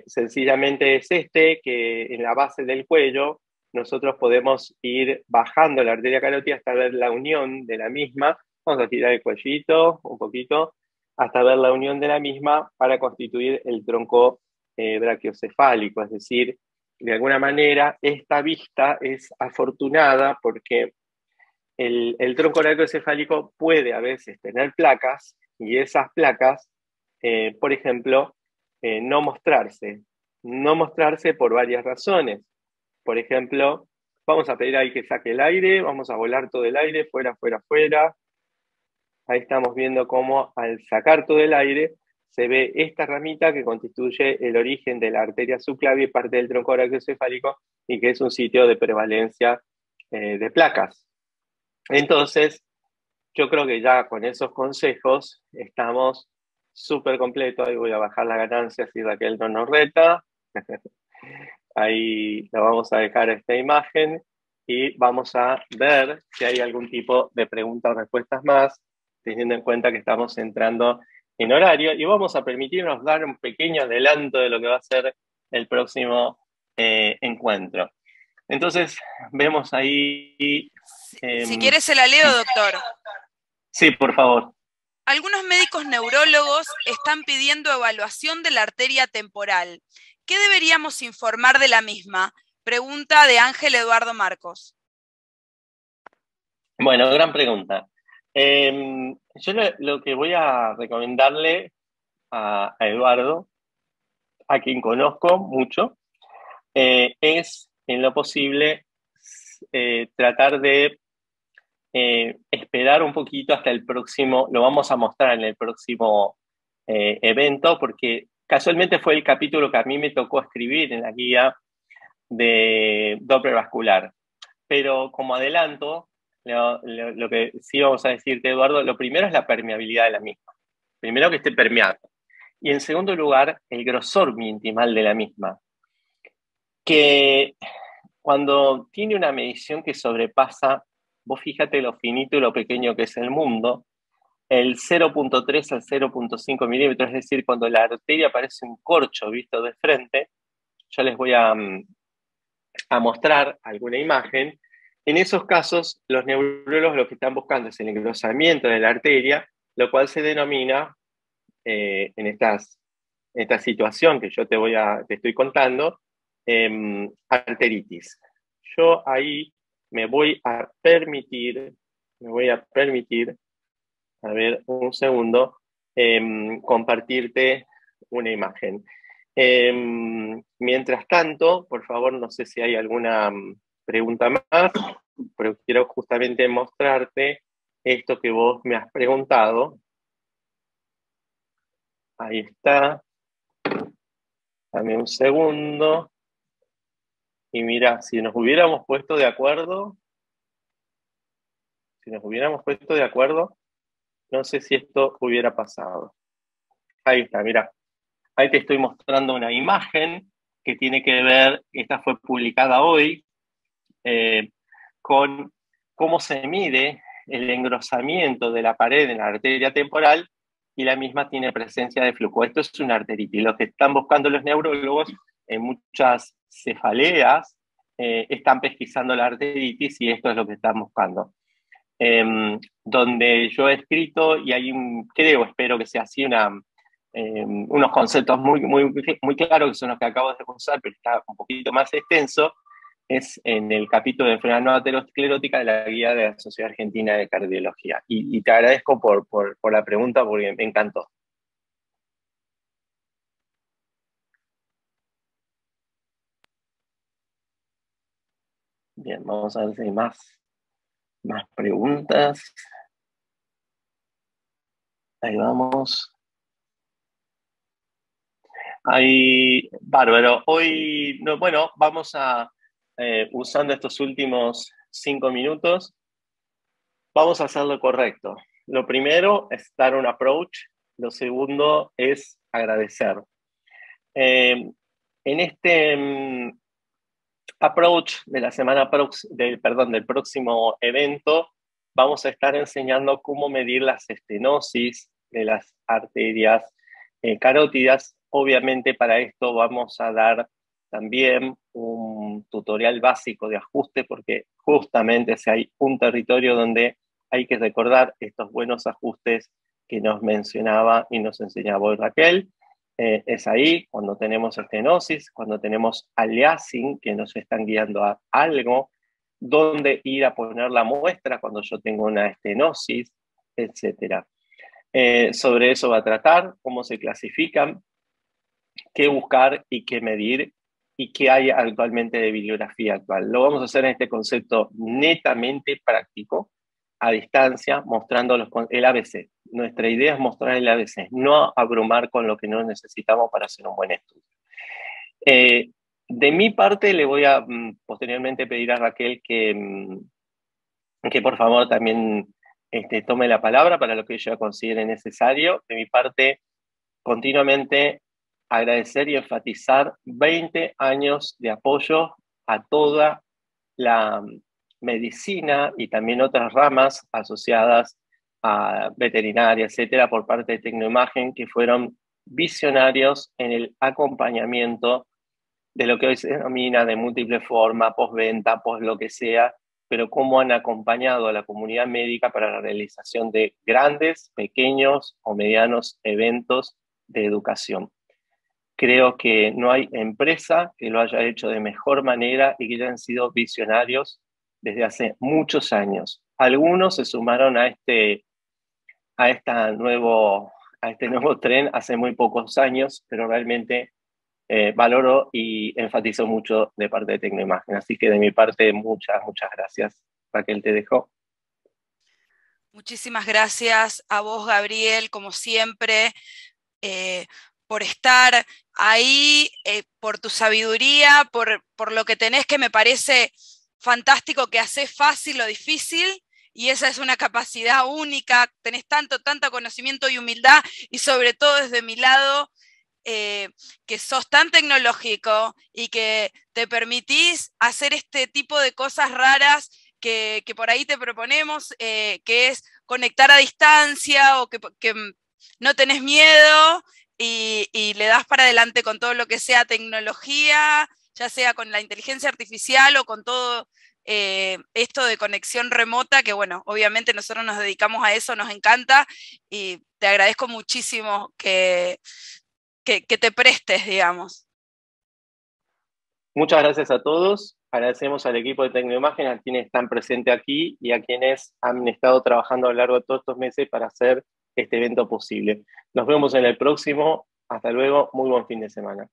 Sencillamente es que en la base del cuello nosotros podemos ir bajando la arteria carótida hasta ver la unión de la misma. Vamos a girar el cuellito un poquito hasta ver la unión de la misma para constituir el tronco brachiocefálico. Es decir, de alguna manera esta vista es afortunada porque el tronco brachiocefálico puede a veces tener placas y esas placas, por ejemplo, no mostrarse por varias razones. Por ejemplo, vamos a pedir ahí que saque el aire, vamos a volar todo el aire, fuera, fuera, fuera. Ahí estamos viendo cómo al sacar todo el aire se ve esta ramita que constituye el origen de la arteria subclavia y parte del tronco brachiocefálico y que es un sitio de prevalencia de placas. Entonces, yo creo que ya con esos consejos estamos súper completos. Ahí voy a bajar la ganancia si Raquel no nos reta. Ahí la vamos a dejar esta imagen y vamos a ver si hay algún tipo de preguntas o respuestas más, teniendo en cuenta que estamos entrando en horario y vamos a permitirnos dar un pequeño adelanto de lo que va a ser el próximo encuentro. Entonces, vemos ahí... si quieres se la leo, doctor. Sí, por favor. Algunos médicos neurólogos están pidiendo evaluación de la arteria temporal. ¿Qué deberíamos informar de la misma? Pregunta de Ángel Eduardo Marcos. Bueno, gran pregunta. Yo lo que voy a recomendarle a Eduardo, a quien conozco mucho, es en lo posible tratar de esperar un poquito hasta el próximo, lo vamos a mostrar en el próximo evento, porque casualmente fue el capítulo que a mí me tocó escribir en la guía de Doppler vascular. Pero como adelanto, lo que sí vamos a decirte, Eduardo, lo primero es la permeabilidad de la misma. Primero que esté permeable. Y en segundo lugar, el grosor mintimal de la misma. Que cuando tiene una medición que sobrepasa, vos fíjate lo finito y lo pequeño que es el mundo, el 0.3 al 0.5 milímetros, es decir, cuando la arteria parece un corcho visto de frente, yo les voy a mostrar alguna imagen. En esos casos, los neurólogos lo que están buscando es el engrosamiento de la arteria, lo cual se denomina, en esta situación que yo te estoy contando, arteritis. Yo ahí me voy a permitir, a ver, un segundo, compartirte una imagen. Mientras tanto, por favor, no sé si hay alguna pregunta más, pero quiero justamente mostrarte esto que vos me has preguntado. Ahí está. Dame un segundo. Y mira, si nos hubiéramos puesto de acuerdo, no sé si esto hubiera pasado. Ahí está, mira. Ahí te estoy mostrando una imagen que tiene que ver, esta fue publicada hoy, con cómo se mide el engrosamiento de la pared en la arteria temporal y la misma tiene presencia de flujo. Esto es una arteritis. Lo que están buscando los neurólogos en muchas cefaleas están pesquisando la arteritis y esto es lo que están buscando. Donde yo he escrito, y hay espero que sea así, unos conceptos muy claros, que son los que acabo de usar, pero está un poquito más extenso, es en el capítulo de enfermedad no aterosclerótica de la guía de la Sociedad Argentina de Cardiología. Y te agradezco por la pregunta, porque me encantó. Bien, vamos a ver si hay más preguntas. Ahí vamos. Ahí, bárbaro. Hoy, bueno, vamos a, usando estos últimos 5 minutos. Vamos a hacer lo correcto. Lo primero es dar un approach, lo segundo es agradecer. En este approach de la semana del próximo evento, vamos a estar enseñando cómo medir las estenosis de las arterias carótidas. Obviamente para esto vamos a dar también un tutorial básico de ajuste, porque justamente si hay un territorio donde hay que recordar estos buenos ajustes que nos mencionaba y nos enseñaba hoy Raquel. Es ahí cuando tenemos estenosis, cuando tenemos aliasing, que nos están guiando a algo, dónde ir a poner la muestra cuando yo tengo una estenosis, etc. Sobre eso va a tratar, cómo se clasifican, qué buscar y qué medir, y qué hay actualmente de bibliografía actual. Lo vamos a hacer en este concepto netamente práctico, a distancia, mostrando el ABC. Nuestra idea es mostrar el ABC, no abrumar con lo que no necesitamos para hacer un buen estudio. De mi parte, le voy a posteriormente pedir a Raquel que por favor también tome la palabra para lo que ella considere necesario. De mi parte, continuamente agradecer y enfatizar 20 años de apoyo a toda la medicina y también otras ramas asociadas a veterinaria, etcétera, por parte de Tecnoimagen, que fueron visionarios en el acompañamiento de lo que hoy se denomina de múltiple forma, postventa, post lo que sea, pero cómo han acompañado a la comunidad médica para la realización de grandes, pequeños o medianos eventos de educación. Creo que no hay empresa que lo haya hecho de mejor manera y que hayan sido visionarios desde hace muchos años. Algunos se sumaron a este nuevo tren hace muy pocos años, pero realmente valoro y enfatizo mucho de parte de Tecnoimagen. Así que de mi parte, muchas gracias. Raquel, te dejo. Muchísimas gracias a vos, Gabriel, como siempre, por estar ahí, por tu sabiduría, por lo que tenés, que me parece fantástico, que haces fácil lo difícil, y esa es una capacidad única. Tenés tanto conocimiento y humildad, y sobre todo desde mi lado, que sos tan tecnológico y que te permitís hacer este tipo de cosas raras que por ahí te proponemos, que es conectar a distancia, o que no tenés miedo y le das para adelante con todo lo que sea tecnología, ya sea con la inteligencia artificial o con todo esto de conexión remota, que bueno, obviamente nosotros nos dedicamos a eso, nos encanta, y te agradezco muchísimo que te prestes, digamos. Muchas gracias a todos. Agradecemos al equipo de Tecnoimagen, a quienes están presentes aquí y a quienes han estado trabajando a lo largo de todos estos meses para hacer este evento posible. Nos vemos en el próximo. Hasta luego. Muy buen fin de semana.